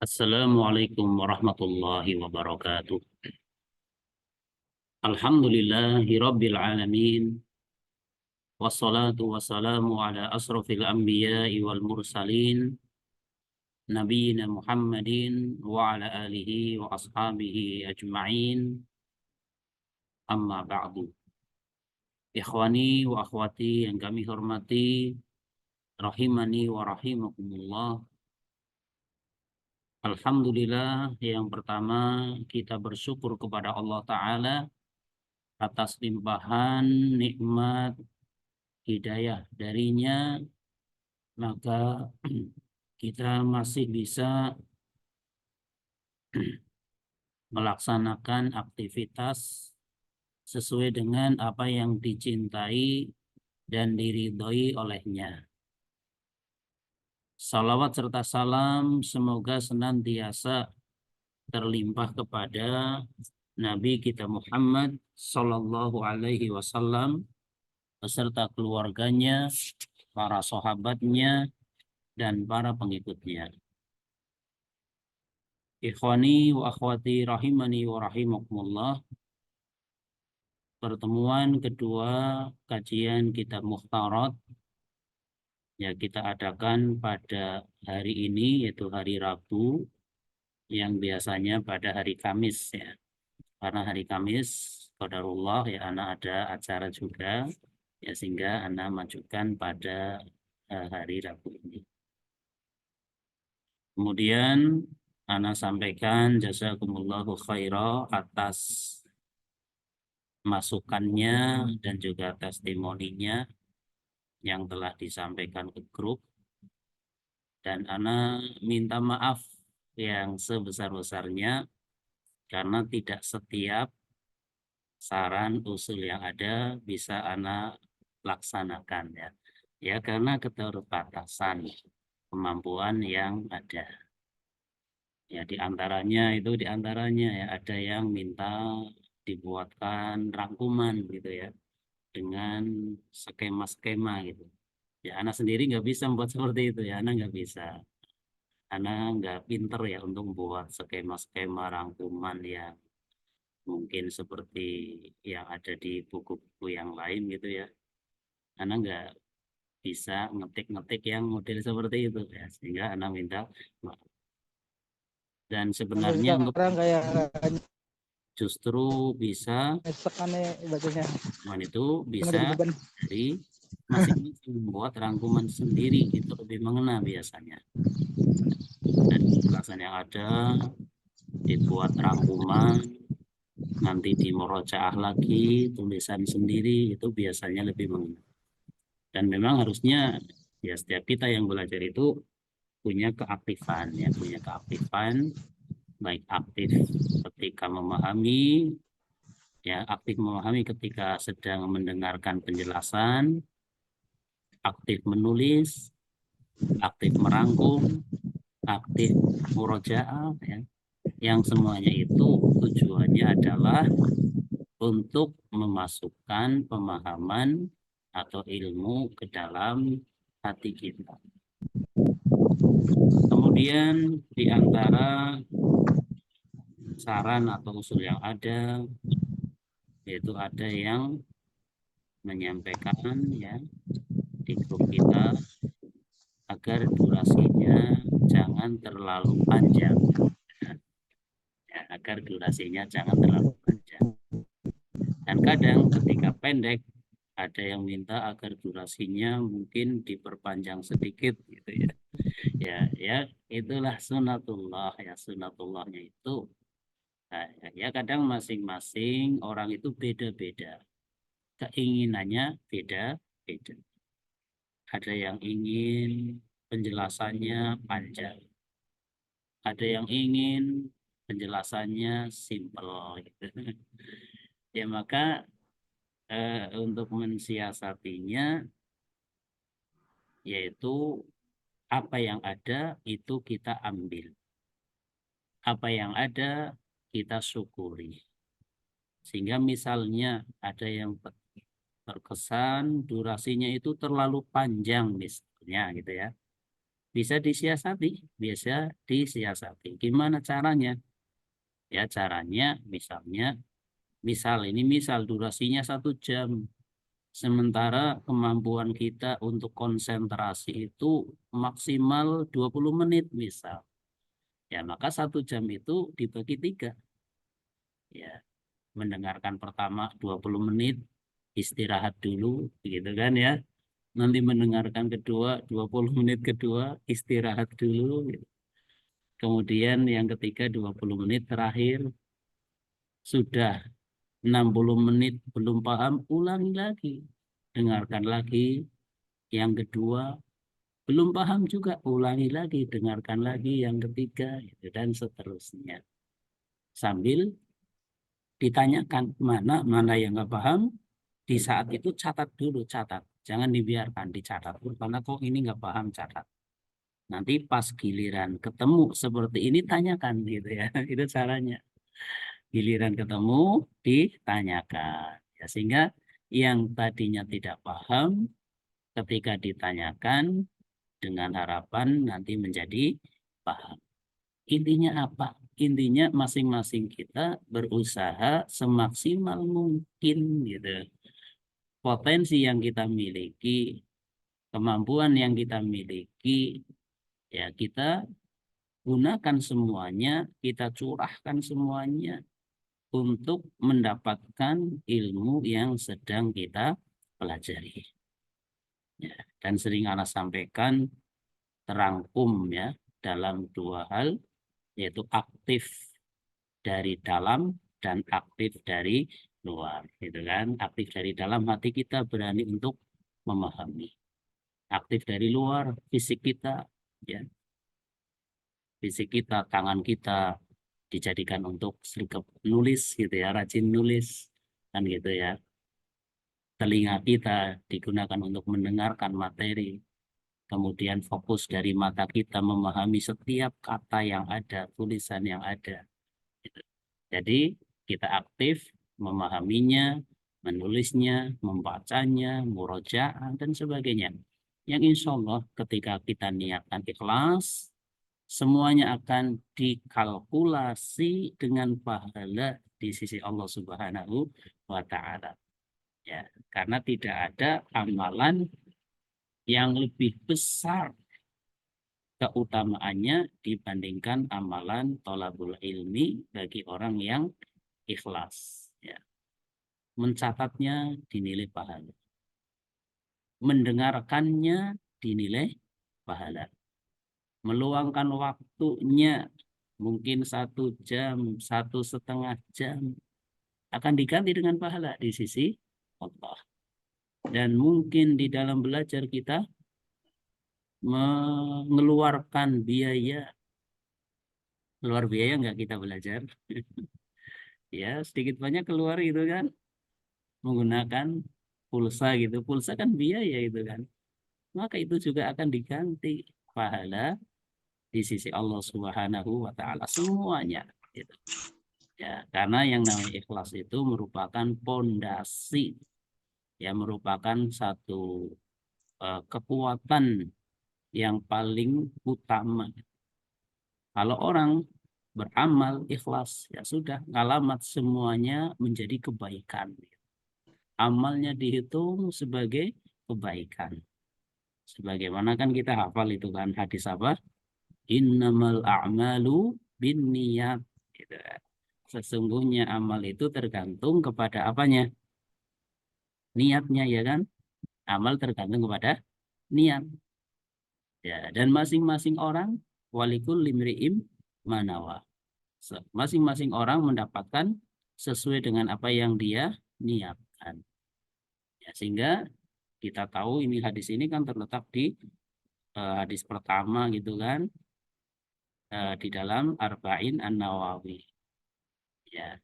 Assalamualaikum warahmatullahi wabarakatuh. Alhamdulillahi rabbil alamin. Wassalatu wassalamu ala asrafil anbiya'i wal mursalin. Nabiyyina Muhammadin wa ala alihi wa ashabihi ajma'in. Amma ba'du. Ikhwani wa akhwati yang kami hormati. Rahimani wa rahimakumullah. Alhamdulillah, yang pertama kita bersyukur kepada Allah Ta'ala atas limpahan nikmat hidayah darinya, maka kita masih bisa melaksanakan aktivitas sesuai dengan apa yang dicintai dan diridhoi olehnya. Salawat serta salam semoga senantiasa terlimpah kepada Nabi kita Muhammad Sallallahu Alaihi Wasallam beserta keluarganya, para sahabatnya, dan para pengikutnya. Ikhwani wa akhwati rahimani wa rahimakumullah. Pertemuan kedua kajian kitab Mukhtarat ya kita adakan pada hari ini, yaitu hari Rabu, yang biasanya pada hari Kamis ya. Karena hari Kamis qadarullah ya anak ada acara juga ya, sehingga anak majukan pada hari Rabu ini. Kemudian anak sampaikan jazakumullahu khairah atas masukannya dan juga testimoninya yang telah disampaikan ke grup, dan ana minta maaf yang sebesar-besarnya karena tidak setiap saran usul yang ada bisa ana laksanakan ya. Ya karena keterbatasan kemampuan yang ada. Ya diantaranya ya ada yang minta dibuatkan rangkuman gitu ya dengan skema-skema gitu. Ya, anak sendiri nggak bisa membuat seperti itu ya, anak nggak bisa. Anak nggak pinter ya untuk membuat skema-skema rangkuman yang mungkin seperti yang ada di buku-buku yang lain gitu ya. Anak nggak bisa ngetik-ngetik yang model seperti itu ya, sehingga anak minta maaf. Dan Sampai sebenarnya untuk sekarang kayak justru bisa nyesek aneh bacanya. itu Cuma jadi bisa beban. dari masing-masing membuat rangkuman sendiri, itu lebih mengena biasanya. Dan penjelasan yang ada dibuat rangkuman, nanti dimurojaah lagi tulisan sendiri, itu biasanya lebih mengena. Dan memang harusnya ya setiap kita yang belajar itu punya keaktifan ya, punya keaktifan, baik aktif ketika memahami ya, aktif memahami ketika sedang mendengarkan penjelasan, aktif menulis, aktif merangkum, aktif murojaah ya, yang semuanya itu tujuannya adalah untuk memasukkan pemahaman atau ilmu ke dalam hati kita. Kemudian di antara saran atau usul yang ada, yaitu ada yang menyampaikan ya di grup kita agar durasinya jangan terlalu panjang. Ya, agar durasinya jangan terlalu panjang. Dan kadang ketika pendek ada yang minta agar durasinya mungkin diperpanjang sedikit gitu ya. Ya, itulah sunatullah ya, sunatullahnya itu. Nah, ya kadang masing-masing orang itu beda-beda. Keinginannya beda-beda. Ada yang ingin penjelasannya panjang. Ada yang ingin penjelasannya simple gitu. Ya maka untuk mensiasatinya yaitu apa yang ada itu kita ambil. Apa yang ada kita syukuri. Sehingga misalnya ada yang terkesan durasinya itu terlalu panjang misalnya gitu ya. bisa disiasati, Gimana caranya? Ya caranya misalnya, misal durasinya 1 jam. Sementara kemampuan kita untuk konsentrasi itu maksimal 20 menit misal. Ya, maka 1 jam itu dibagi 3. Ya, mendengarkan pertama 20 menit, istirahat dulu, gitu kan ya. Nanti mendengarkan kedua, 20 menit kedua, istirahat dulu. Gitu. Kemudian yang ketiga 20 menit terakhir, sudah 60 menit belum paham, ulangi lagi. Dengarkan lagi yang kedua, belum paham juga, ulangi lagi, dengarkan lagi yang ketiga, gitu, dan seterusnya. Sambil ditanyakan mana yang nggak paham, di saat itu catat dulu, jangan dibiarkan, dicatat. Karena kok ini nggak paham, catat. Nanti pas giliran ketemu seperti ini tanyakan gitu ya, itu caranya. Giliran ketemu ditanyakan, ya, sehingga yang tadinya tidak paham ketika ditanyakan dengan harapan nanti menjadi paham. Intinya apa? Intinya masing-masing kita berusaha semaksimal mungkin gitu. Potensi yang kita miliki, kemampuan yang kita miliki, ya kita gunakan semuanya, kita curahkan semuanya untuk mendapatkan ilmu yang sedang kita pelajari. Ya, dan sering Ana sampaikan terangkum ya dalam 2 hal, yaitu aktif dari dalam dan aktif dari luar, gitu kan. Aktif dari dalam, hati kita berani untuk memahami. Aktif dari luar, fisik kita, ya, tangan kita dijadikan untuk sergap nulis gitu ya, rajin nulis kan gitu ya. Telinga kita digunakan untuk mendengarkan materi. Kemudian fokus dari mata kita memahami setiap kata yang ada, tulisan yang ada. Jadi kita aktif memahaminya, menulisnya, membacanya, murojaah, dan sebagainya. Yang insya Allah ketika kita niatkan ikhlas, semuanya akan dikalkulasi dengan pahala di sisi Allah Subhanahu wa Ta'ala. Ya, karena tidak ada amalan yang lebih besar keutamaannya dibandingkan amalan thalabul ilmi bagi orang yang ikhlas. Ya. Mencatatnya dinilai pahala. Mendengarkannya dinilai pahala. Meluangkan waktunya mungkin 1 jam, 1,5 jam akan diganti dengan pahala di sisi Allah. Dan mungkin di dalam belajar kita mengeluarkan biaya. Keluar biaya nggak kita belajar? Ya, sedikit banyak keluar gitu kan. Menggunakan pulsa gitu. Pulsa kan biaya itu kan. Maka itu juga akan diganti pahala di sisi Allah Subhanahu wa Ta'ala semuanya gitu. Ya, karena yang namanya ikhlas itu merupakan pondasi, ya, merupakan satu kekuatan yang paling utama. Kalau orang beramal ikhlas, ya sudah, ngalamat semuanya menjadi kebaikan. Amalnya dihitung sebagai kebaikan. Sebagaimana kan kita hafal itu kan hadis apa? Innamal a'malu binniyat. Gitu. Sesungguhnya amal itu tergantung kepada apanya? Niatnya, ya kan? Amal tergantung kepada niat. Ya, dan masing-masing orang walikul limri'im manawa. Masing-masing orang mendapatkan sesuai dengan apa yang dia niatkan. Ya, sehingga kita tahu ini hadis ini kan terletak di hadis pertama gitu kan, di dalam Arba'in An-Nawawi. Ya.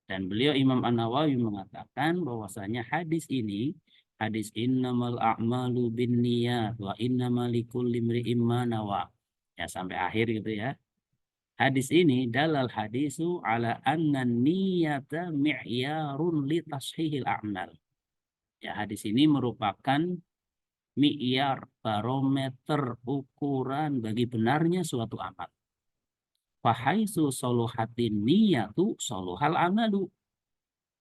Dan beliau Imam An-Nawawi mengatakan bahwasanya hadis ini, hadis innamal a'malu binniyat wa innamal likulli imri'in ma nawa. Ya, sampai akhir gitu ya. Hadis ini dalal hadisu ala anna niyata mi'yarun li tashihil a'mal. Ya, hadis ini merupakan mi'yar, barometer, ukuran bagi benarnya suatu amal. Fahaitsu soluhatin niyatu soluhal amalu.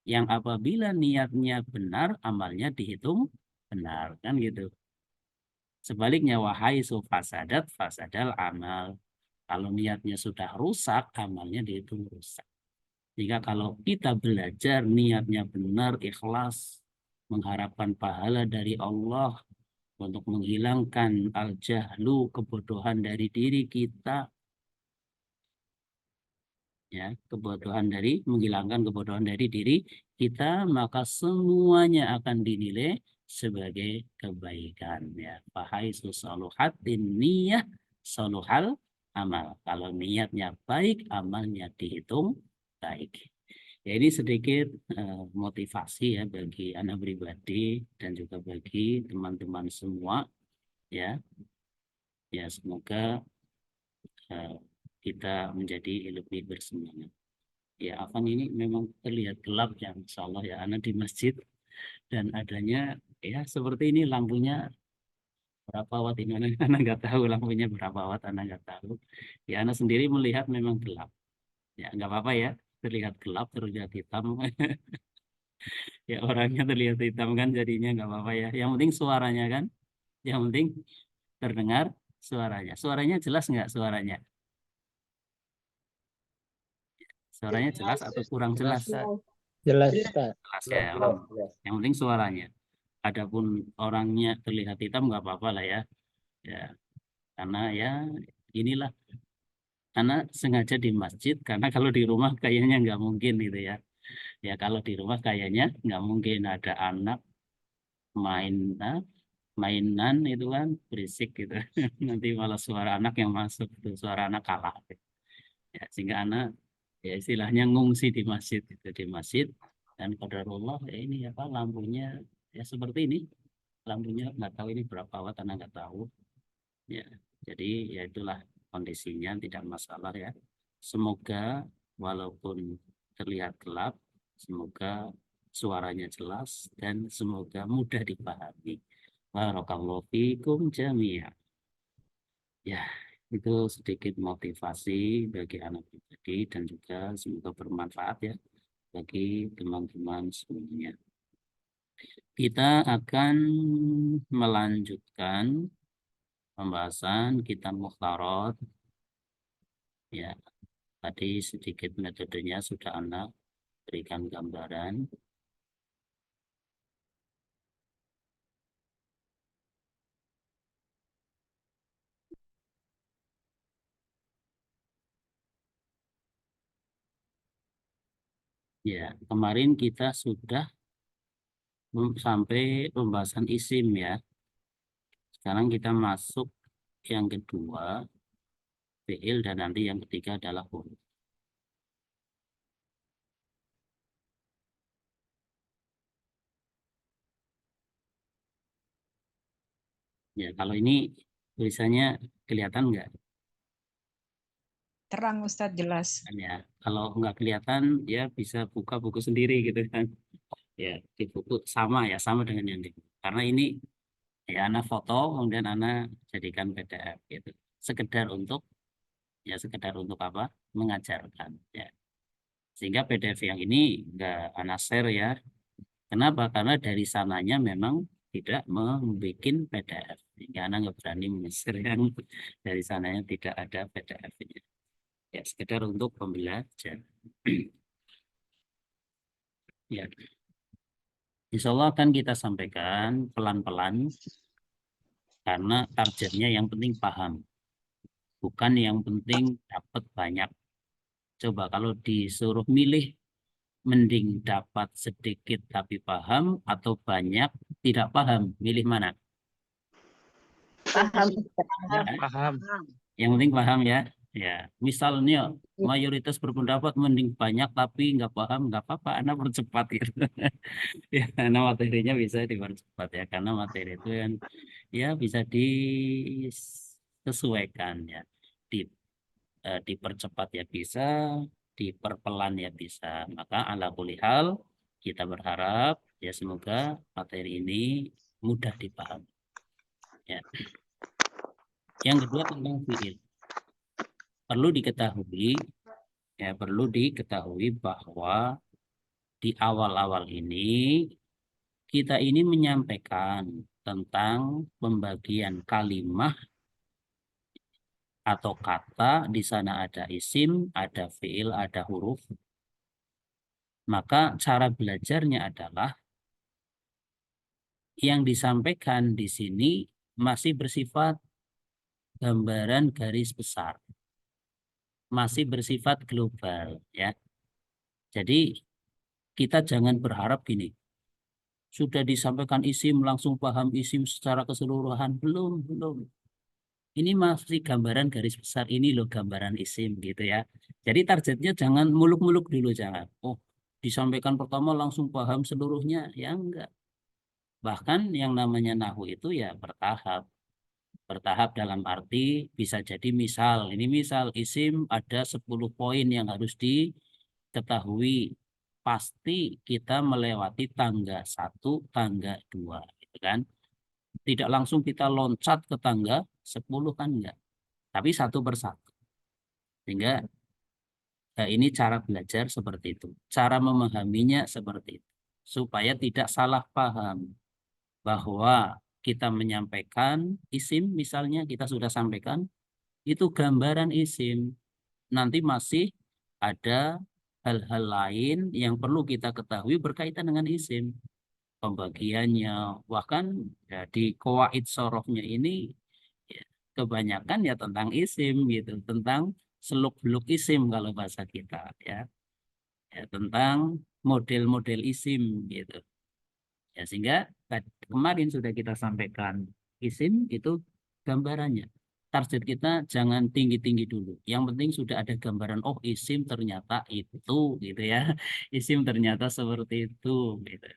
Yang apabila niatnya benar, amalnya dihitung benar, kan gitu. Sebaliknya wahaitsu fasadat fasadal amal. Kalau niatnya sudah rusak, amalnya dihitung rusak. Jika kalau kita belajar niatnya benar, ikhlas, mengharapkan pahala dari Allah untuk menghilangkan al-jahlu, kebodohan dari diri kita, ya, menghilangkan kebodohan dari diri kita, maka semuanya akan dinilai sebagai kebaikan, ya. Fahaitsu saluhatin niyah saluhal amal. Kalau niatnya baik, amalnya dihitung baik. Ya, ini sedikit motivasi ya bagi anak pribadi dan juga bagi teman-teman semua, ya. Ya, semoga eh, kita menjadi lebih bersemangat. Ya, Afan ini memang terlihat gelap ya, Insya Allah ya, anak di masjid dan adanya ya seperti ini lampunya berapa watt ini anak nggak tahu lampunya berapa watt, anak nggak tahu. Ya, anak sendiri melihat memang gelap. Ya, nggak apa-apa ya, terlihat gelap, terlihat hitam. Ya, orangnya terlihat hitam kan, jadinya nggak apa-apa ya. Yang penting suaranya kan, yang penting terdengar suaranya. Suaranya jelas nggak suaranya? Suaranya jelas atau kurang jelas? Jelas, Ustaz. Jelas ya. Yang penting suaranya. Adapun orangnya terlihat hitam nggak apa-apa lah ya. Ya, karena ya inilah, karena sengaja di masjid, karena kalau di rumah kayaknya nggak mungkin gitu ya. Ya kalau di rumah kayaknya nggak mungkin ada anak main mainan itu kan berisik gitu. Nanti malah suara anak yang masuk tuh, suara anak kalah. Ya, sehingga anak ya istilahnya ngungsi di masjid itu, di masjid, dan qadarullah ya ini apa lampunya ya seperti ini, lampunya nggak tahu ini berapa watt, anak nggak tahu ya. Jadi ya itulah kondisinya, tidak masalah ya. Semoga walaupun terlihat gelap, semoga suaranya jelas dan semoga mudah dipahami. Barakallahu fikum jami'a. Ya, itu sedikit motivasi bagi anak pribadi dan juga semoga bermanfaat ya bagi teman-teman semuanya. Kita akan melanjutkan pembahasan kitab Mukhtarat. Ya, tadi sedikit metodenya sudah anak berikan gambaran. Ya, kemarin kita sudah sampai pembahasan isim ya. Sekarang kita masuk yang kedua, fi'il, dan nanti yang ketiga adalah huruf. Ya, kalau ini tulisannya kelihatan nggak? Terang Ustadz, jelas. Ya, kalau nggak kelihatan ya bisa buka buku sendiri gitu kan. Ya, di buku sama ya, sama dengan yang di buku. Karena ini ya anak foto, kemudian anak jadikan PDF gitu. Sekedar untuk sekedar untuk apa? Mengajarkan ya. Sehingga PDF yang ini nggak anak share ya. Kenapa? Karena dari sananya memang tidak membuat PDF. Sehingga anak nggak berani men-share yang dari sananya tidak ada PDF-nya. Ya, sekedar untuk pembelajaran. Ya, insya Allah akan kita sampaikan pelan-pelan karena targetnya yang penting paham, bukan yang penting dapat banyak. Coba kalau disuruh milih, mending dapat sedikit tapi paham atau banyak tidak paham, milih mana? Paham. Ya, Paham. yang penting paham ya. Ya, misalnya mayoritas berpendapat mending banyak tapi nggak paham, nggak apa-apa, Anda percepat gitu. Ya, karena materinya bisa dipercepat ya, karena materi itu kan ya bisa disesuaikan ya, di dipercepat ya bisa, diperpelan ya bisa. Maka ala kulli hal kita berharap ya semoga materi ini mudah dipahami. Ya. Yang kedua tentang fiil. Perlu diketahui bahwa di awal-awal ini kita ini menyampaikan tentang pembagian kalimah atau kata. Di sana ada isim, ada fiil, ada huruf. Maka cara belajarnya adalah yang disampaikan di sini masih bersifat gambaran garis besar, masih bersifat global, ya. Jadi kita jangan berharap gini, sudah disampaikan isim langsung paham isim secara keseluruhan, belum. Ini masih gambaran garis besar, ini loh gambaran isim gitu ya. Jadi targetnya jangan muluk-muluk dulu, jangan. Oh, disampaikan pertama langsung paham seluruhnya, ya enggak. Bahkan yang namanya nahu itu ya bertahap. Bertahap dalam arti bisa jadi misal, ini misal isim ada 10 poin yang harus diketahui. Pasti kita melewati tangga 1, tangga 2, gitu kan. Tidak langsung kita loncat ke tangga 10 kan enggak. Tapi satu persatu. Sehingga ini cara belajar seperti itu. Cara memahaminya seperti itu. Supaya tidak salah paham bahwa kita menyampaikan isim, misalnya kita sudah sampaikan, itu gambaran isim. Nanti masih ada hal-hal lain yang perlu kita ketahui berkaitan dengan isim. Pembagiannya, bahkan ya, di qawaid sorohnya ini ya, kebanyakan ya tentang isim gitu, tentang seluk-beluk isim kalau bahasa kita ya, ya tentang model-model isim gitu. Ya sehingga kemarin sudah kita sampaikan isim itu gambarannya. Target kita jangan tinggi-tinggi dulu. Yang penting sudah ada gambaran, oh isim ternyata itu gitu ya. Isim ternyata seperti itu gitu.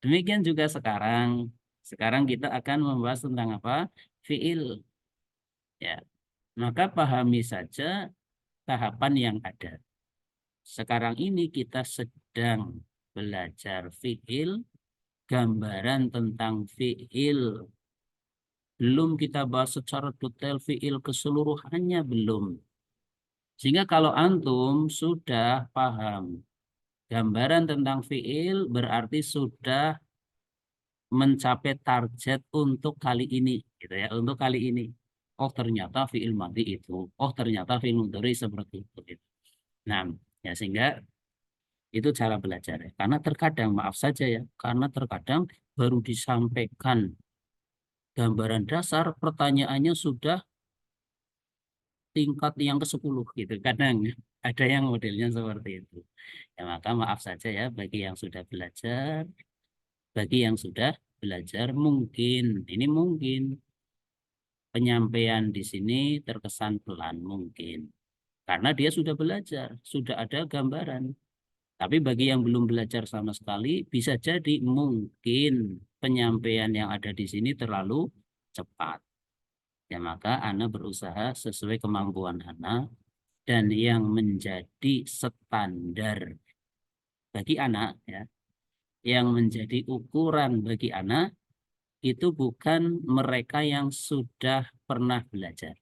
Demikian juga sekarang. Sekarang kita akan membahas tentang apa? Fiil. Ya. Maka pahami saja tahapan yang ada. Sekarang ini kita sedang belajar fiil, gambaran tentang fiil. Belum kita bahas secara detail fiil keseluruhannya, belum. Sehingga kalau antum sudah paham gambaran tentang fiil, berarti sudah mencapai target untuk kali ini, gitu ya, untuk kali ini. Oh ternyata fiil madhi itu, oh ternyata fiil mudhari seperti itu. Gitu. Nah, ya sehingga itu cara belajar ya. Karena terkadang maaf saja ya, karena terkadang baru disampaikan gambaran dasar, pertanyaannya sudah tingkat yang ke-10 gitu. Kadang ada yang modelnya seperti itu. Ya maka maaf saja ya bagi yang sudah belajar, bagi yang sudah belajar mungkin ini mungkin penyampaian di sini terkesan pelan mungkin. Karena dia sudah belajar, sudah ada gambaran. Tapi bagi yang belum belajar sama sekali, bisa jadi mungkin penyampaian yang ada di sini terlalu cepat. Ya maka Ana berusaha sesuai kemampuan Ana dan yang menjadi standar bagi anak ya, yang menjadi ukuran bagi anak itu bukan mereka yang sudah pernah belajar.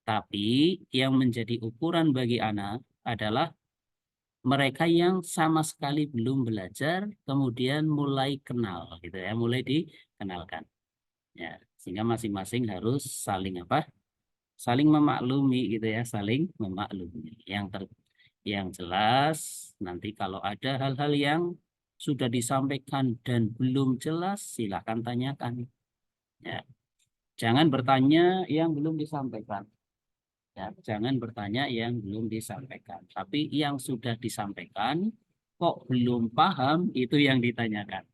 Tapi yang menjadi ukuran bagi anak adalah mereka yang sama sekali belum belajar, kemudian mulai kenal, gitu ya, mulai dikenalkan. Ya, sehingga masing-masing harus saling apa? Saling memaklumi, gitu ya, saling memaklumi. Yang jelas nanti kalau ada hal-hal yang sudah disampaikan dan belum jelas, silakan tanyakan. Ya, jangan bertanya yang belum disampaikan. Ya, jangan bertanya yang belum disampaikan. Tapi yang sudah disampaikan kok belum paham itu yang ditanyakan.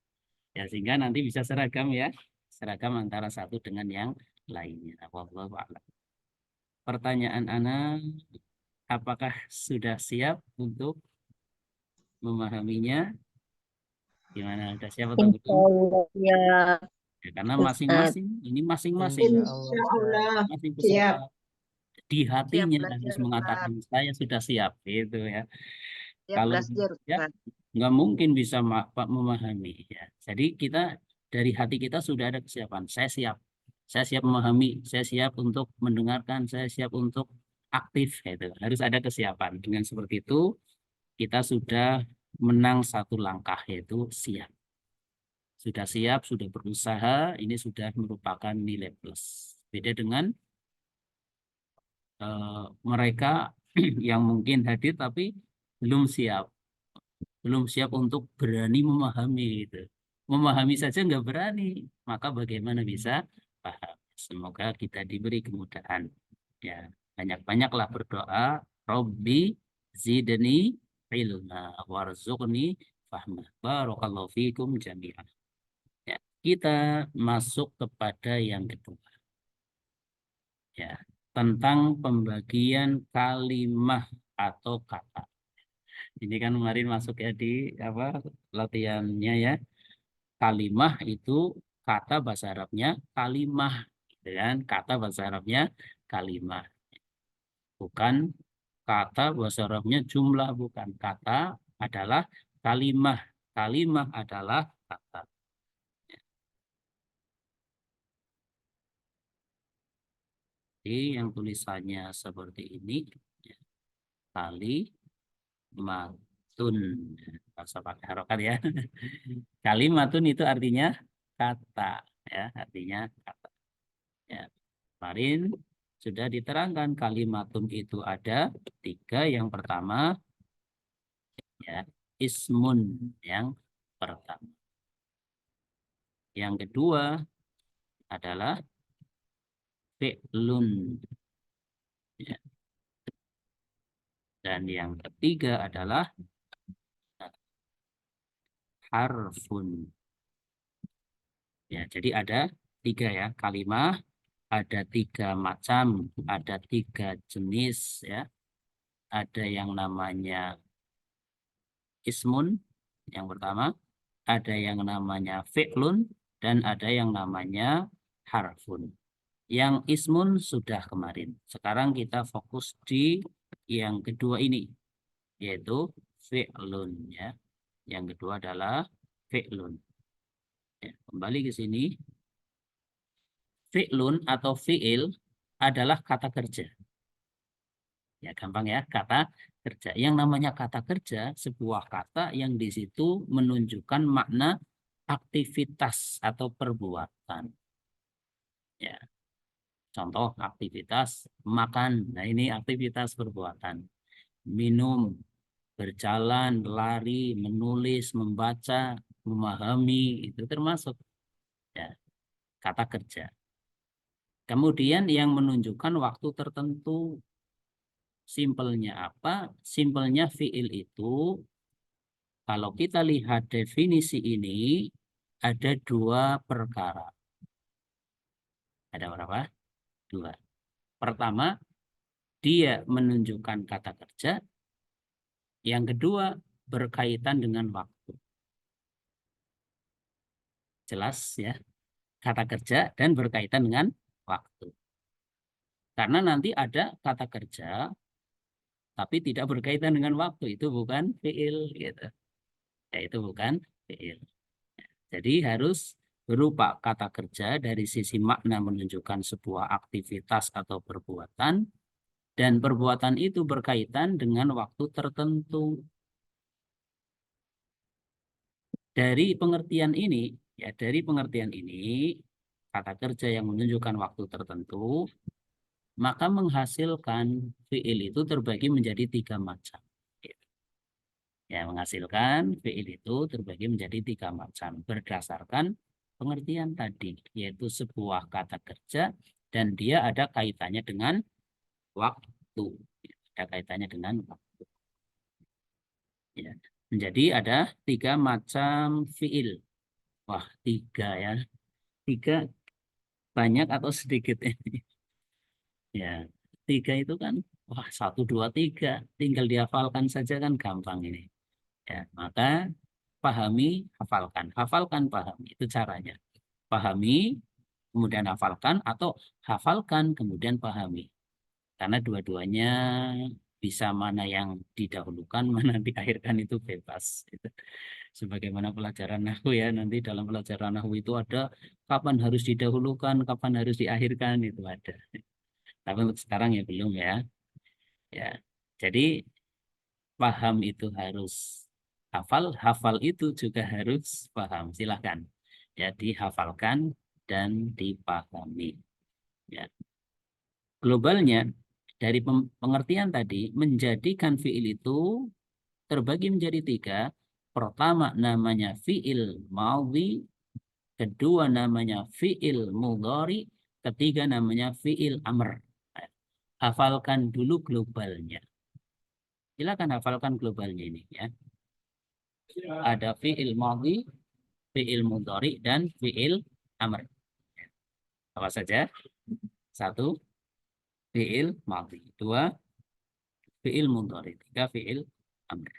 Ya, sehingga nanti bisa seragam ya. Seragam antara satu dengan yang lainnya. Wallahu a'lam. Pertanyaan Ana, apakah sudah siap untuk memahaminya? Gimana? Udah siap atau Insya belum? Allah ya Ya, karena Ustaz. ini masing-masing Insya Allah, Insya Ustaz. Allah masing siap. peserta di Siap hatinya harus belajar Ustaz. mengatakan saya sudah siap gitu ya. Siap Kalau belajar ya Ustaz. nggak mungkin bisa memahami ya. Jadi kita dari hati kita sudah ada kesiapan. Saya siap Saya siap memahami, saya siap untuk mendengarkan, saya siap untuk aktif. Gitu. Harus ada kesiapan. Dengan seperti itu, kita sudah menang satu langkah, yaitu siap. Sudah siap, sudah berusaha, ini sudah merupakan nilai plus. Beda dengan mereka yang mungkin hadir tapi belum siap. Belum siap untuk berani memahami. Gitu. Memahami saja nggak berani, maka bagaimana bisa paham? Semoga kita diberi kemudahan. Ya, banyak-banyaklah berdoa. Robbi zidni ilma warzuqni fahma. Barakallahu fikum jami'an. Ya, kita masuk kepada yang kedua. Ya, tentang pembagian kalimah atau kata. Ini kan kemarin masuk ya di apa latihannya ya. Kalimah itu kata bahasa Arabnya kalimah, gitu kan? Kata bahasa Arabnya kalimah. Bukan kata bahasa Arabnya jumlah, bukan. Kata adalah kalimah. Kalimah adalah kata. Jadi yang tulisannya seperti ini, ya, kalimatun. Bahasa pakai harokat ya. Kalimatun itu artinya kata, ya, artinya kata. Ya, kemarin sudah diterangkan kalimatun itu ada 3. Yang pertama, ya, ismun yang pertama. Yang kedua adalah fi'lun. Ya. Dan yang ketiga adalah harfun. Ya, jadi ada 3 ya, kalimah ada 3 macam, ada 3 jenis ya. Ada yang namanya ismun yang pertama, ada yang namanya fi'lun, dan ada yang namanya harfun. Yang ismun sudah kemarin. Sekarang kita fokus di yang kedua ini, yaitu fi'lun ya. Yang kedua adalah fi'lun. Ya, kembali ke sini. Fi'lun atau fi'il adalah kata kerja. Ya, gampang ya, kata kerja. Yang namanya kata kerja, sebuah kata yang di situ menunjukkan makna aktivitas atau perbuatan. Ya, contoh aktivitas makan. Nah, ini aktivitas perbuatan. Minum, berjalan, lari, menulis, membaca, memahami, itu termasuk ya, kata kerja. Kemudian yang menunjukkan waktu tertentu. Simpelnya apa? Simpelnya fiil itu, kalau kita lihat definisi ini, ada 2 perkara. Ada berapa? 2. Pertama, dia menunjukkan kata kerja. Yang kedua, berkaitan dengan waktu. Jelas ya, kata kerja dan berkaitan dengan waktu. Karena nanti ada kata kerja, tapi tidak berkaitan dengan waktu. Itu bukan fiil. Gitu. Ya, itu bukan fiil. Jadi harus berupa kata kerja dari sisi makna menunjukkan sebuah aktivitas atau perbuatan, dan perbuatan itu berkaitan dengan waktu tertentu. Dari pengertian ini, ya dari pengertian ini, kata kerja yang menunjukkan waktu tertentu, maka menghasilkan fiil itu terbagi menjadi 3 macam. Ya, menghasilkan fiil itu terbagi menjadi 3 macam berdasarkan pengertian tadi, yaitu sebuah kata kerja dan dia ada kaitannya dengan waktu. Ada kaitannya dengan waktu. Ya. Menjadi ada 3 macam fiil. Wah, 3 ya. 3 banyak atau sedikit ini? Ya, 3 itu kan, wah 1, 2, 3. Tinggal dihafalkan saja kan gampang ini. Ya, maka pahami, hafalkan. Hafalkan, pahami. Itu caranya. Pahami, kemudian hafalkan, atau hafalkan, kemudian pahami. Karena dua-duanya bisa mana yang didahulukan, mana diakhirkan itu bebas. Gitu. Sebagaimana pelajaran nahwu ya, nanti dalam pelajaran nahwu itu ada kapan harus didahulukan, kapan harus diakhirkan, itu ada. Tapi untuk sekarang ya belum ya. Ya, jadi paham itu harus hafal, hafal itu juga harus paham. Silahkan. Ya, dihafalkan dan dipahami. Ya. Globalnya dari pengertian tadi menjadikan fiil itu terbagi menjadi tiga. Pertama namanya fiil madhi, kedua namanya fiil mudhari, ketiga namanya fiil amr. Hafalkan dulu globalnya. Silakan hafalkan globalnya ini ya. Ada fiil madhi, fiil mudhari, dan fiil amr. Apa saja? Satu, fiil madhi. Dua, fiil mudhari. Tiga, fiil amr.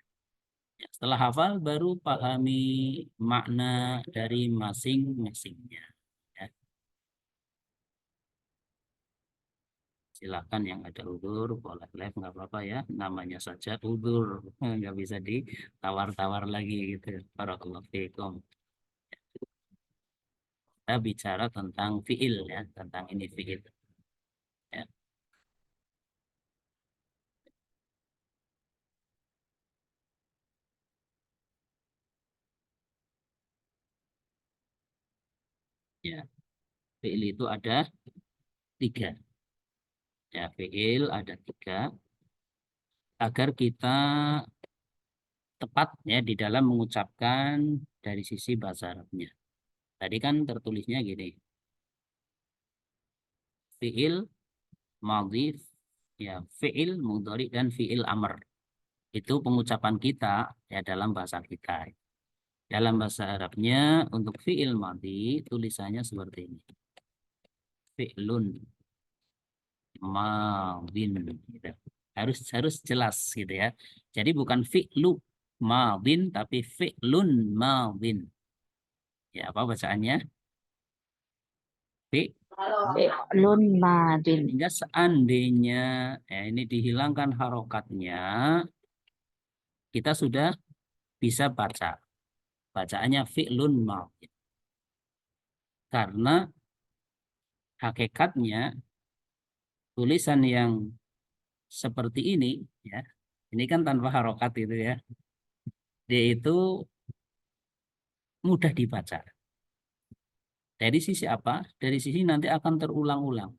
Ya, setelah hafal baru pahami makna dari masing-masingnya. Ya. Silakan yang ada udzur boleh live nggak apa-apa ya, namanya saja udzur, nggak bisa ditawar-tawar lagi gitu. Barakallahu fiikum. Kita bicara tentang fiil ya, tentang ini fiil. Ya. Ya, fiil itu ada tiga. Ya, fiil ada tiga agar kita tepat ya di dalam mengucapkan dari sisi bahasa Arabnya. Tadi kan tertulisnya gini, fiil madhi, ya fiil mudhari dan fiil amr. Itu pengucapan kita ya dalam bahasa kita. Dalam bahasa Arabnya untuk fiil madhi tulisannya seperti ini. Fi'lun madhin gitu. Harus jelas gitu ya. Jadi bukan fi'lu madhin tapi fi'lun madhin. Ya, apa bacaannya? Fi. Fi'lun madin. Sehingga seandainya ya, ini dihilangkan harokatnya, kita sudah bisa baca. Bacaannya fi'lun madhin. Karena hakikatnya tulisan yang seperti ini ya, ini kan tanpa harokat itu ya, dia itu mudah dibaca. Dari sisi apa? Dari sisi nanti akan terulang-ulang.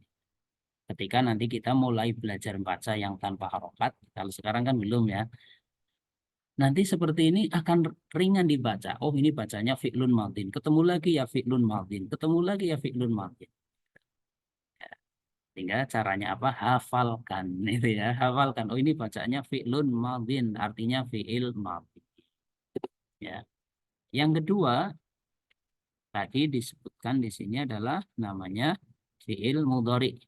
Ketika nanti kita mulai belajar baca yang tanpa harokat, kalau sekarang kan belum ya, nanti seperti ini akan ringan dibaca. Oh ini bacanya fi'lun madhin. Ketemu lagi ya fi'lun madhin. Ketemu lagi ya fi'lun madhin. Tinggal caranya apa? Hafalkan. Itu ya, hafalkan. Oh ini bacanya fi'lun madhin. Artinya fi'il madhin. Ya. Yang kedua, tadi disebutkan di sini adalah namanya fi'il mudhari.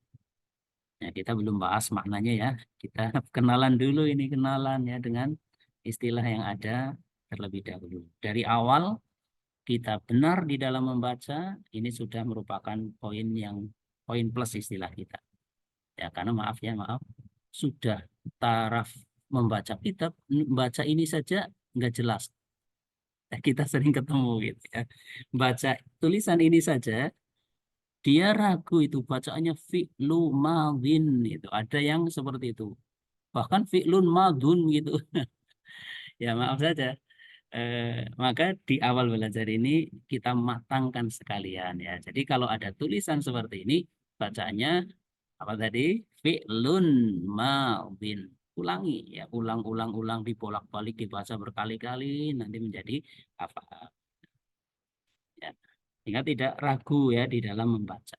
Ya, kita belum bahas maknanya ya. Kita kenalan dulu ini, kenalan ya dengan istilah yang ada terlebih dahulu. Dari awal kita benar di dalam membaca, ini sudah merupakan poin plus istilah kita. Ya, karena maaf ya, maaf. Sudah taraf membaca kitab, membaca ini saja nggak jelas. Kita sering ketemu gitu ya. Baca tulisan ini saja dia ragu itu bacaannya fi'lu madhin itu. Ada yang seperti itu. Bahkan fi'lun madun gitu. Ya maaf saja. Maka di awal belajar ini kita matangkan sekalian ya. Jadi kalau ada tulisan seperti ini bacaannya apa tadi? Fi'lun madhin. Ulangi ya, ulang-ulang dibolak-balik dibaca berkali-kali nanti menjadi apa? Ya. Sehingga tidak ragu ya di dalam membaca.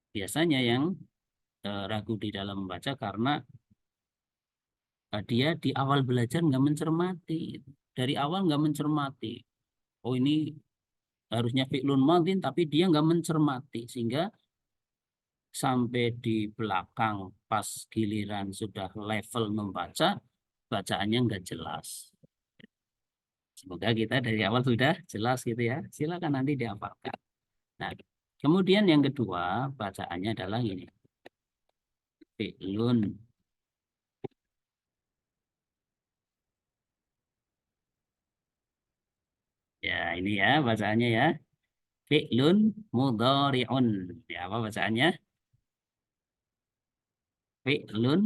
Biasanya yang ragu di dalam membaca karena dia di awal belajar nggak mencermati. Dari awal nggak mencermati. Oh ini harusnya fi'lun madhin tapi dia nggak mencermati. Sehingga sampai di belakang pas giliran sudah level membaca, bacaannya nggak jelas. Semoga kita dari awal sudah jelas gitu ya. Silakan nanti dihafalkan. Nah, kemudian yang kedua bacaannya adalah ini. Fi'lun Ya, ini ya bacaannya ya. Fi'lun mudhari'un. Ya, apa bacaannya? Fi'lun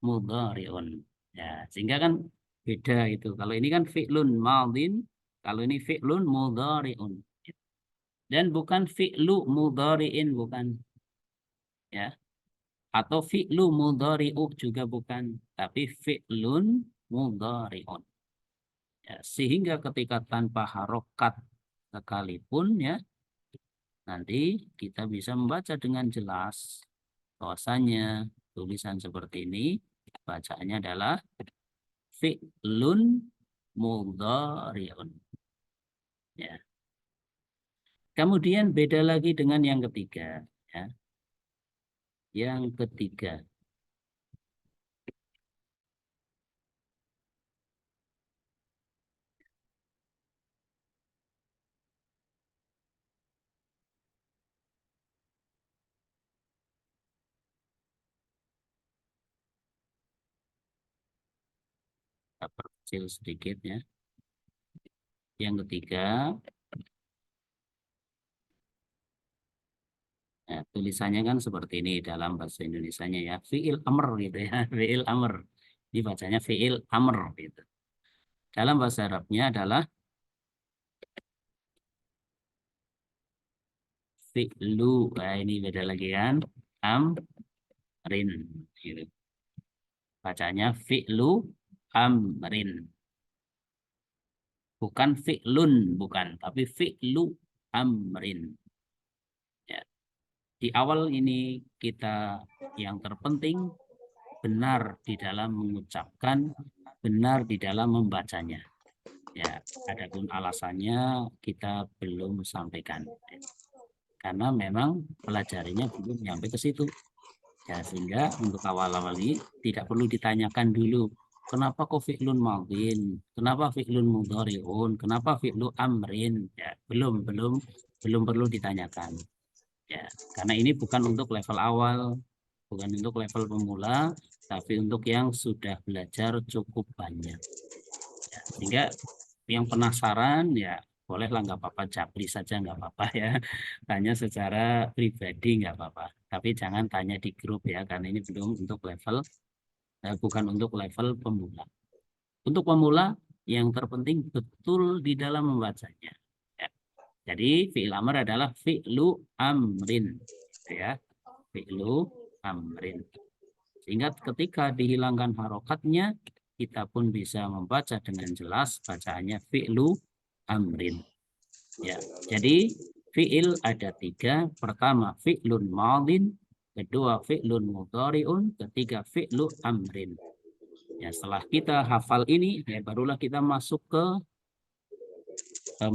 mudhari'un. Ya, sehingga kan beda itu. Kalau ini kan fi'lun madin, kalau ini fi'lun mudhari'un. Dan bukan fi'lu mudhari'in, bukan. Ya. Atau fi'lu mudhari'u juga bukan. Tapi fi'lun mudhari'un. Ya, sehingga ketika tanpa harokat sekalipun ya, nanti kita bisa membaca dengan jelas bahwasanya tulisan seperti ini bacaannya adalah fi'lun mudhari'un. Ya. Kemudian beda lagi dengan yang ketiga. Ya. Yang ketiga. Kita perkecil sedikit ya. Yang ketiga. Ya, tulisannya kan seperti ini dalam bahasa Indonesianya ya. Fi'il amr gitu ya. Fi'il amr. Dibacanya fi'il amr gitu. Dalam bahasa Arabnya adalah fi'lu. Nah, ini beda lagi kan. Amrin. Gitu. Bacanya fi'lu amrin. Bukan fi'lun, bukan. Tapi fi'lu amrin. Ya. Di awal ini kita yang terpenting benar di dalam mengucapkan, benar di dalam membacanya. Ya, adapun alasannya kita belum sampaikan. Karena memang pelajarinya belum sampai ke situ. Ya, sehingga untuk awal-awal ini tidak perlu ditanyakan dulu, kenapa kok fi'lun madin, kenapa fi'lun mudhari'un, kenapa fi'lu amrin. Ya, belum perlu ditanyakan. Ya, karena ini bukan untuk level awal, bukan untuk level pemula, tapi untuk yang sudah belajar cukup banyak. Ya, sehingga yang penasaran ya bolehlah, nggak apa-apa, japri saja nggak apa-apa ya, tanya secara pribadi nggak apa-apa, tapi jangan tanya di grup ya, karena ini belum untuk level bukan untuk level pemula. Untuk pemula yang terpenting betul di dalam membacanya ya. Jadi fi'il amr adalah fi'lu amrin ya, fi'lu amrin, sehingga ketika dihilangkan harokatnya kita pun bisa membaca dengan jelas bacaannya fi'lu amrin. Ya, jadi fi'il ada 3. Pertama fi'lun madin, kedua fi'lun mudhari'un, ketiga fi'lu amrin. Ya, setelah kita hafal ini, ya barulah kita masuk ke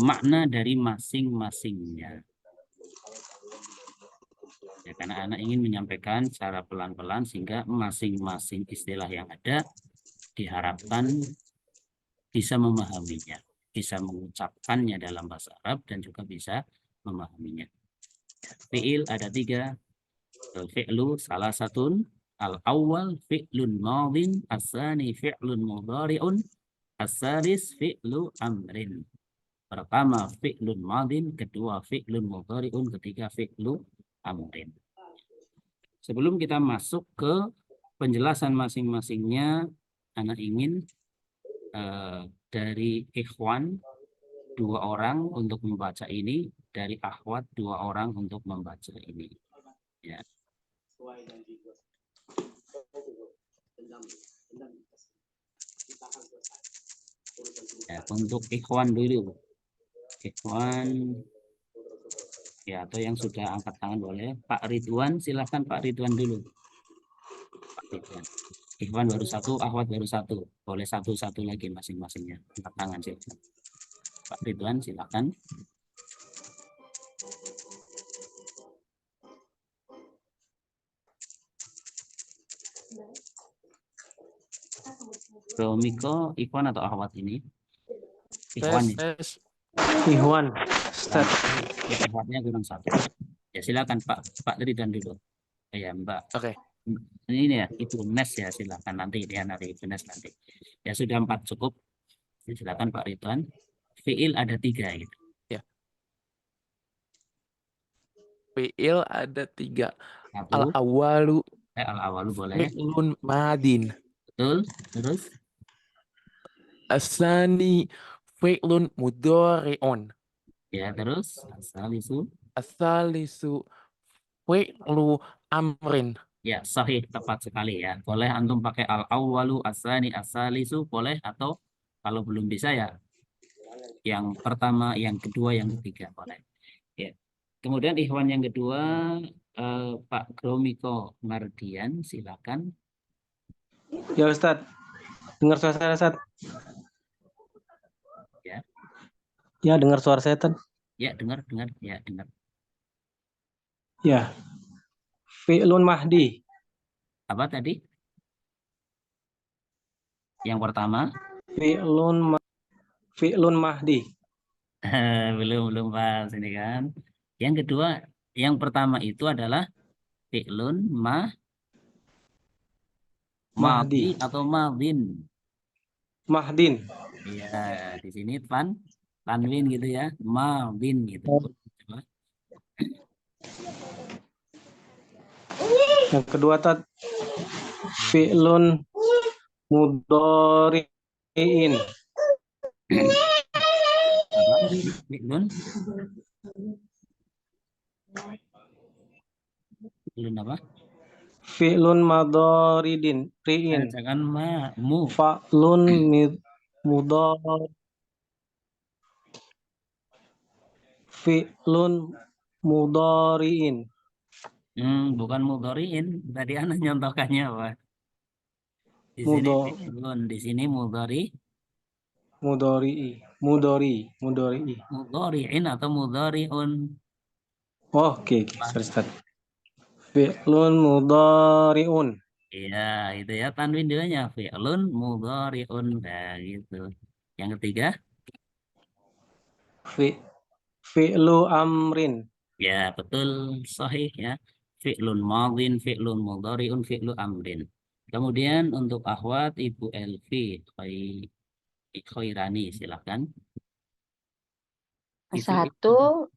makna dari masing-masingnya. Ya, karena anak ingin menyampaikan secara pelan-pelan sehingga masing-masing istilah yang ada diharapkan bisa memahaminya, bisa mengucapkannya dalam bahasa Arab dan juga bisa memahaminya. Fi'il ada 3. Fi'lu salah satu. Al-awwal fi'lun madin, as-tsani fi'lun mudhari'un, as-tsalis fi'lu amrin. Pertama fi'lun madin, kedua fi'lun mudhari'un, ketiga fi'lu amrin. Sebelum kita masuk ke penjelasan masing-masingnya, anak ingin dari ikhwan 2 orang untuk membaca ini, dari akhwat 2 orang untuk membaca ini. Ya. Ya, untuk ikhwan dulu. Ikhwan ya, atau yang sudah angkat tangan boleh. Pak Ridwan, silahkan Pak Ridwan dulu. Pak Ridwan. Ikhwan baru 1, akhwat baru 1. Boleh 1-1 lagi masing-masingnya. Angkat tangan silahkan. Pak Ridwan silahkan. Bro Miko, ikhwan atau akhwat ini? Ikhwan. Ikhwan. Ya, akhwatnya kurang 1. Ya silakan Pak Ridwan dulu. Ya Mbak. Oke. Ini ya, Ibu Nes ya, silakan nanti dia nanti Ibu Nes nanti. Ya sudah 4 cukup. Silakan Pak Ridwan. fiil ada 3 gitu. Fi'il ada 3. 1, Al-awwalu al-awalu boleh. fi'lun madin. Betul. Terus Asani fi'lun mudhari'un. ya, terus asalisu. Asalisu fi'lu amrin. Ya, sahih, tepat sekali ya. Boleh antum pakai al-awwalu, asani, asalisu, boleh, atau kalau belum bisa ya yang pertama, yang kedua, yang ketiga, boleh. Ya. Kemudian ikhwan yang kedua, Pak Gromiko Mardian, silakan. Ya Ustadz, dengar suara saya Ustadz. Ya. Ya, dengar suara saya Ustadz. Ya, dengar, ya, dengar. Ya. Fi'lun mahdi. Apa tadi? Yang pertama? Fi'lun mahdi. belum pas ini kan. Yang kedua, yang pertama itu adalah fi'lun Mahdi. atau madin. Mahdin. Iya, di sini tanwin gitu ya, madin gitu. Coba. Yang kedua Ustadz, fi'lun mudhari'in. Apa? Fi'lun apa? Fi'lun madharidin. Ri'in. Jangan mu. Fa'lun mudhar. Fi'lun mudhari'in. Bukan mudhari'in. Tadi anak nyontohkannya apa? Di sini fi'lun, di sini mudhari'in atau mudhari'un. Oke, sorry Ustaz. Fi'lun mudhari'un. Iya, itu ya tanwin duanya fi'lun mudhari'un. Nah, gitu. Yang ketiga? Fi'lu amrin. Ya, betul, sahih ya. Fi'lun madhin, fi'lun mudhari'un, fi'lu amrin. Kemudian untuk akhwat Ibu Elvi Khairani, silakan. Satu,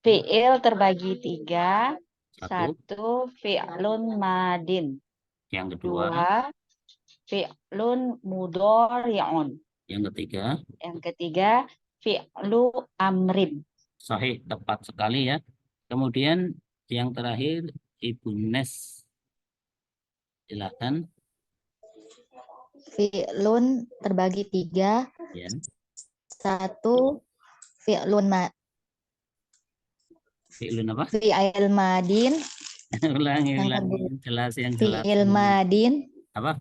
fi'il terbagi 3. Satu. 1, fi'lun madin. Yang kedua. 2, fi'lun mudhari'un. Yang ketiga. Yang ketiga, fi'lu amrin. Sahih, tepat sekali ya. Kemudian yang terakhir Ibu Nes, silakan. Fi'lun terbagi 3. Ya. 1, fi'lun Fi'lun apa? fi'il madin. ulangi, jelas yang jelas. Fi'il madin. Apa?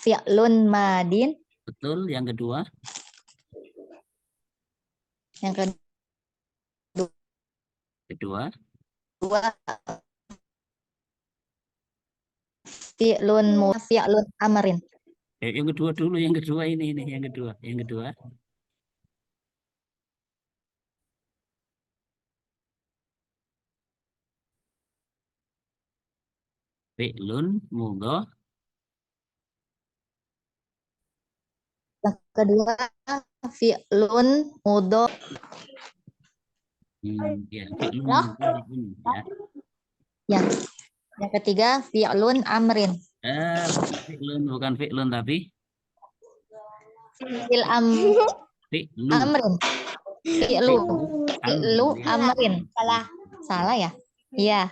Fi'lun madin. Betul. Yang kedua. Yang Kedua. Fi'lun amrin. Yang kedua dulu, yang kedua ini yang kedua. Fi'lun mudhari'un. Yang kedua, fi'lun Ya, fi'lun mudhari'un ya. Yang ketiga, fi'lun amrin. Bukan fi'lun tapi Fi'il fi'lu. amrin. Fi'lu amrin. Salah ya? Iya.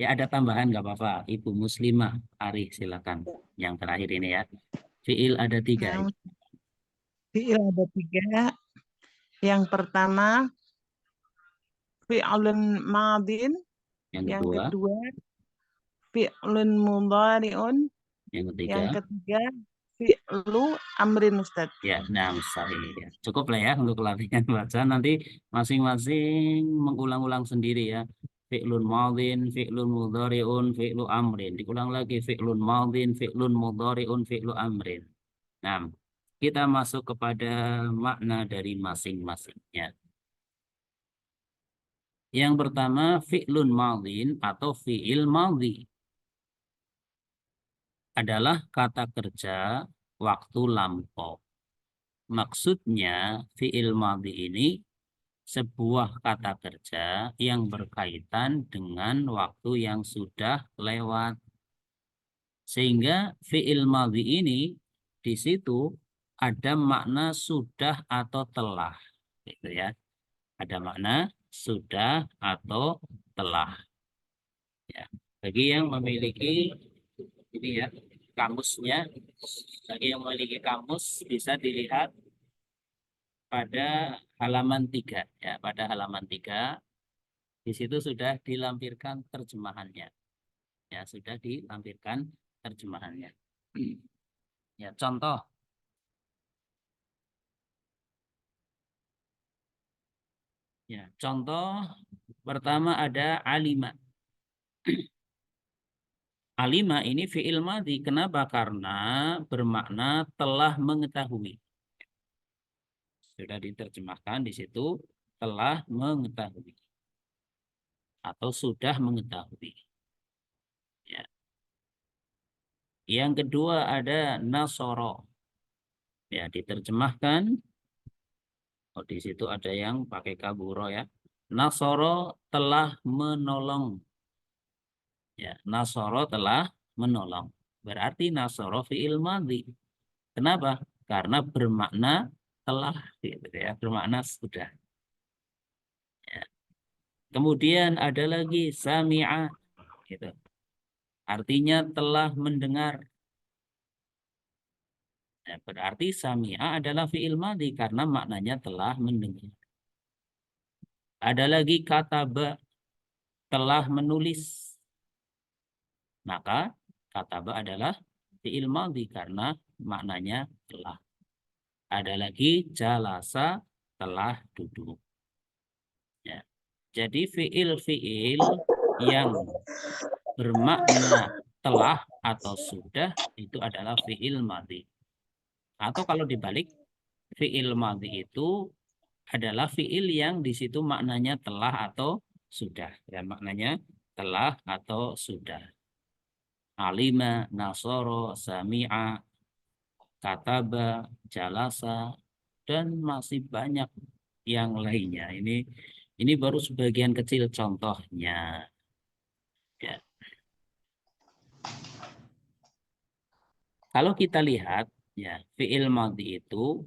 Ya, ada tambahan nggak apa-apa. Ibu Muslimah Arif, silakan. Yang terakhir ini ya. Fi'il ada 3. Fi'il ada 3. Yang pertama fi'lun madin. Yang kedua fi'lun mudhari'un. Yang ketiga fi'lu amrin, Ustaz. Ya, sahih ya. Cukup lah ya untuk latihan baca. Nanti masing-masing mengulang-ulang sendiri ya. Fi'lun madin, fi'lun mudhari'un, fi'lu amrin. Diulang lagi fi'lun madin, fi'lun mudhari'un, fi'lu amrin. Nah, kita masuk kepada makna dari masing-masingnya. Yang pertama, fi'lun madin atau fi'il madhi adalah kata kerja waktu lampau. Maksudnya fi'il madhi ini sebuah kata kerja yang berkaitan dengan waktu yang sudah lewat. Sehingga fi'il madhi ini di situ ada makna sudah atau telah. Gitu ya. Ada makna sudah atau telah. Ya. Bagi yang memiliki ini ya kamusnya, bagi yang memiliki kamus bisa dilihat pada halaman 3 ya, pada halaman 3 di situ sudah dilampirkan terjemahannya. Ya, sudah dilampirkan terjemahannya. Ya, contoh. Ya, contoh pertama ada alima. Alima ini fi'il madhi. Kenapa? Karena bermakna telah mengetahui. Sudah diterjemahkan di situ telah mengetahui atau sudah mengetahui. Ya. Yang kedua ada nasoro. Ya, diterjemahkan. Oh, di situ ada yang pakai kaburo ya. Nasoro telah menolong. Ya, nasoro telah menolong. Berarti nasoro fi'il madhi. Kenapa? Karena bermakna telah, gitu ya, bermakna sudah. Ya. Kemudian ada lagi sami'a, gitu. Artinya telah mendengar. Ya, berarti sami'a adalah fi'il madhi karena maknanya telah mendengar. Ada lagi kataba, telah menulis. Maka kataba adalah fi'il madhi karena maknanya telah. Ada lagi jalasa, telah duduk. Ya. Jadi fi'il-fi'il yang bermakna telah atau sudah itu adalah fi'il madhi. Atau kalau dibalik, fi'il madhi itu adalah fi'il yang di situ maknanya telah atau sudah. Ya, maknanya telah atau sudah. Alima, nasoro, sami'a, kataba, jalasa, dan masih banyak yang lainnya. Ini baru sebagian kecil contohnya. Ya. Kalau kita lihat ya fi'il madhi itu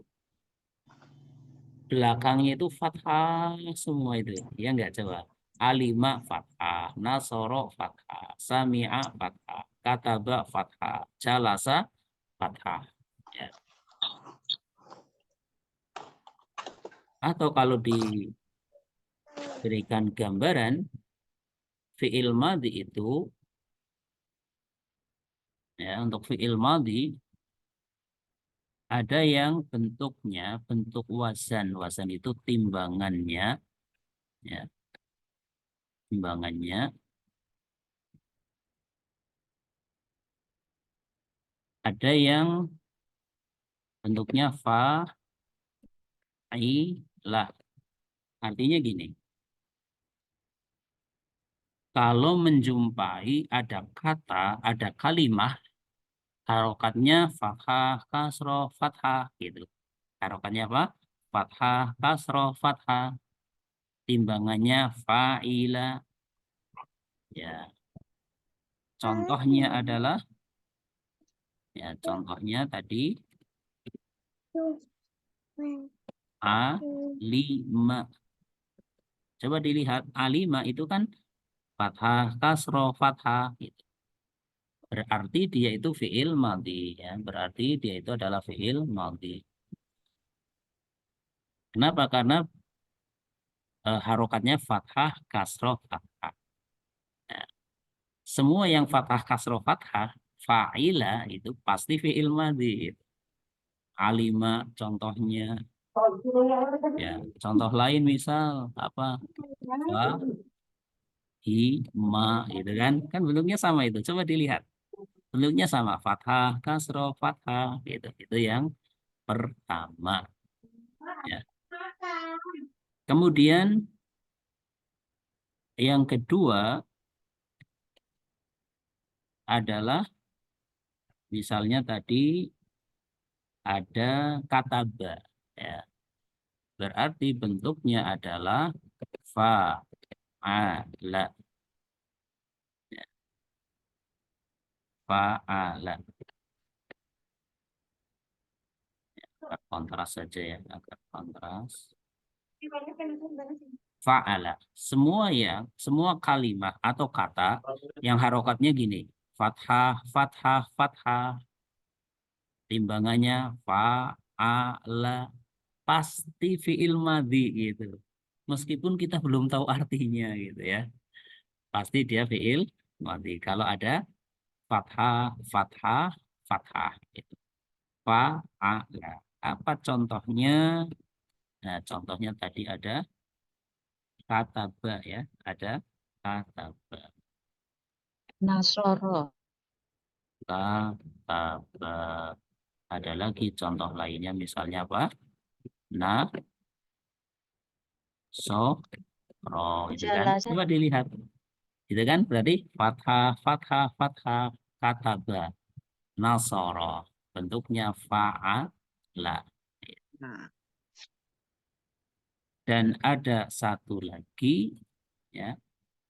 belakangnya itu fathah semua itu. Ya enggak coba. Alima fathah, nasoro fathah, sami'a fathah, kataba fathah, jalasa fathah. Ya. Atau kalau diberikan gambaran fi'il madhi itu ya untuk fi'il madhi ada yang bentuknya bentuk wazan. Wazan itu timbangannya ya. Timbangannya ada yang bentuknya fa'ilah. Artinya gini. Kalau menjumpai ada kata, ada kalimah, harokatnya fathah, kasroh, fathah, gitu. Harokatnya apa? Fathah, kasroh, fathah. Timbangannya fa'ila. Ya. Contohnya adalah, ya contohnya tadi, alima. Coba dilihat, alima itu kan fathah, kasroh, fathah. Gitu. Berarti dia itu fi'il madhi. Ya. Berarti dia itu adalah fi'il madhi. Kenapa? Karena harokatnya fathah, kasroh, fathah. Nah, semua yang fathah, kasroh, fathah, fa'ila itu pasti fi'il madhi. Alima contohnya. Ya, contoh lain misal apa? Hima gitu kan. Kan bentuknya sama itu. Coba dilihat. Bentuknya sama, fathah, kasroh, fathah gitu. Itu yang pertama. Ya. Kemudian yang kedua adalah misalnya tadi ada kataba, ya. Berarti bentuknya adalah fa'ala, ya. Fa'ala. Agak kontras saja ya, agak kontras. Fa'ala. Semua kalimat atau kata yang harokatnya gini. Fathah, fathah, fathah. Timbangannya fa'ala. Pasti fi'il madhi gitu. Meskipun kita belum tahu artinya gitu ya. Pasti dia fi'il madhi. Kalau ada fathah, fathah, fathah gitu. Fa'ala. Apa contohnya? Nah, contohnya tadi ada kataba ya, ada kataba. Nasoro. Kataba. Ada lagi contoh lainnya misalnya apa? Nah, so, ro, gitu kan? Jelas. Coba dilihat. Gitu kan? Berarti fathah, fathah, fathah, kataba, nasoro. Bentuknya fa'ala. Nah, Dan ada satu lagi, ya,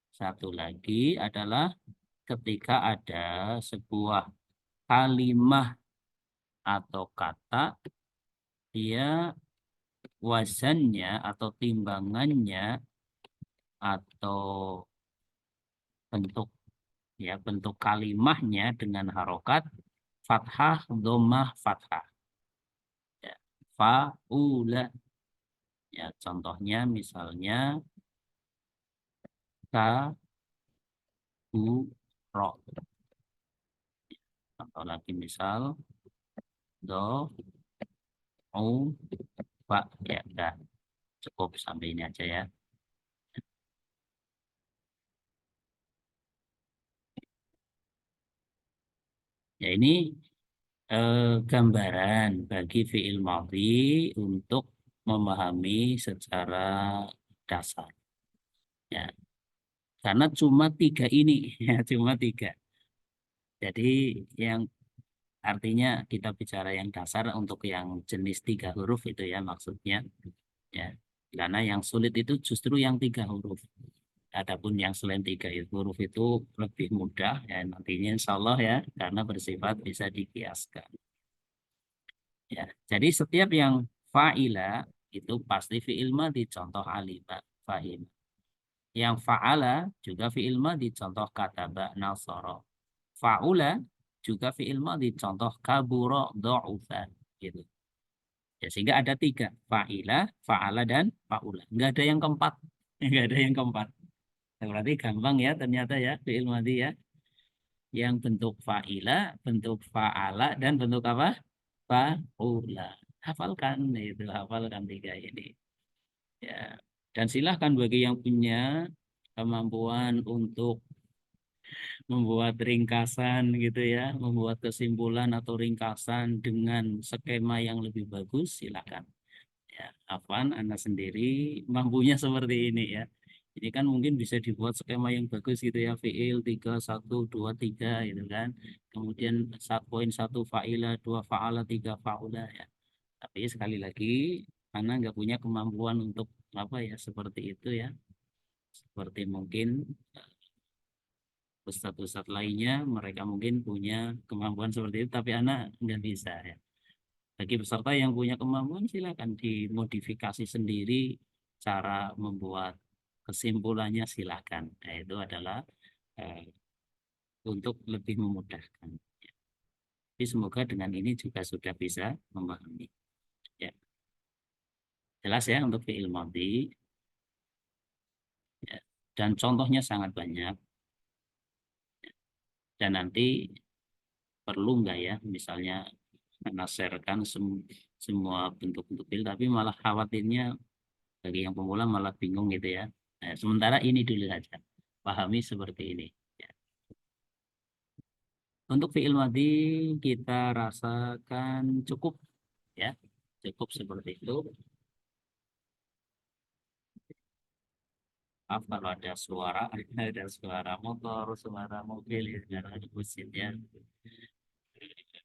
satu lagi adalah ketika ada sebuah kalimat atau kata, dia wazannya atau timbangannya atau bentuk bentuk kalimahnya dengan harokat fathah, dhammah, fathah. Ya, faula. Ya, contohnya misalnya kaburo. Contoh lagi misal do, ba, ya udah cukup sampai ini aja ya. Ya ini gambaran bagi fi'il madhi untuk memahami secara dasar. Ya, karena cuma 3 ini, ya cuma 3. Jadi yang artinya kita bicara yang dasar untuk yang jenis 3 huruf itu ya maksudnya. Ya, karena yang sulit itu justru yang 3 huruf. Adapun yang selain 3 huruf itu lebih mudah ya nantinya insya Allah ya karena bersifat bisa dikiaskan. Ya, jadi setiap yang fa'ila itu pasti fi'il madhi contoh alima fahim. Yang fa'ala juga fi'il madhi contoh kataba nasara. Fa'ula juga fi'il madhi contoh kabura dha'ufa gitu. Ya, sehingga ada 3, fa'ila, fa'ala dan fa'ula. Enggak ada yang keempat. Enggak ada yang keempat. Berarti gampang ya ternyata ya fi'il madhi ya. Yang bentuk fa'ila, bentuk fa'ala dan bentuk apa? Fa'ula. Hafalkan itu, hafalkan 3 ini. Ya. Dan silahkan bagi yang punya kemampuan untuk membuat ringkasan gitu ya, membuat kesimpulan atau ringkasan dengan skema yang lebih bagus, silakan. Ya, Afwan, Anda sendiri mampunya seperti ini ya. Ini kan mungkin bisa dibuat skema yang bagus gitu ya, fi'il 3, 1, 2, 3 gitu kan. Kemudian 1.1 fa'ila, 2 fa'ala, 3 fa'ula ya. Tapi sekali lagi, Anda nggak punya kemampuan untuk apa ya, seperti itu ya. Seperti mungkin ustadz-ustadz lainnya, mereka mungkin punya kemampuan seperti itu, tapi anak nggak bisa ya. Bagi peserta yang punya kemampuan silakan dimodifikasi sendiri cara membuat kesimpulannya silakan. Nah, itu adalah untuk lebih memudahkan. Jadi semoga dengan ini juga sudah bisa memahami. Ya. Jelas ya untuk fi'il madhi. Ya. Dan contohnya sangat banyak. Dan nanti perlu nggak ya misalnya menaserkan semua bentuk-bentuk fi'il, tapi malah khawatirnya bagi yang pemula malah bingung gitu ya. Nah, sementara ini dulu saja, pahami seperti ini. Ya. Untuk fi'il madhi kita rasakan cukup ya, cukup seperti itu. Maaf kalau ada suara motor, suara mobil ya, karena di mesinnya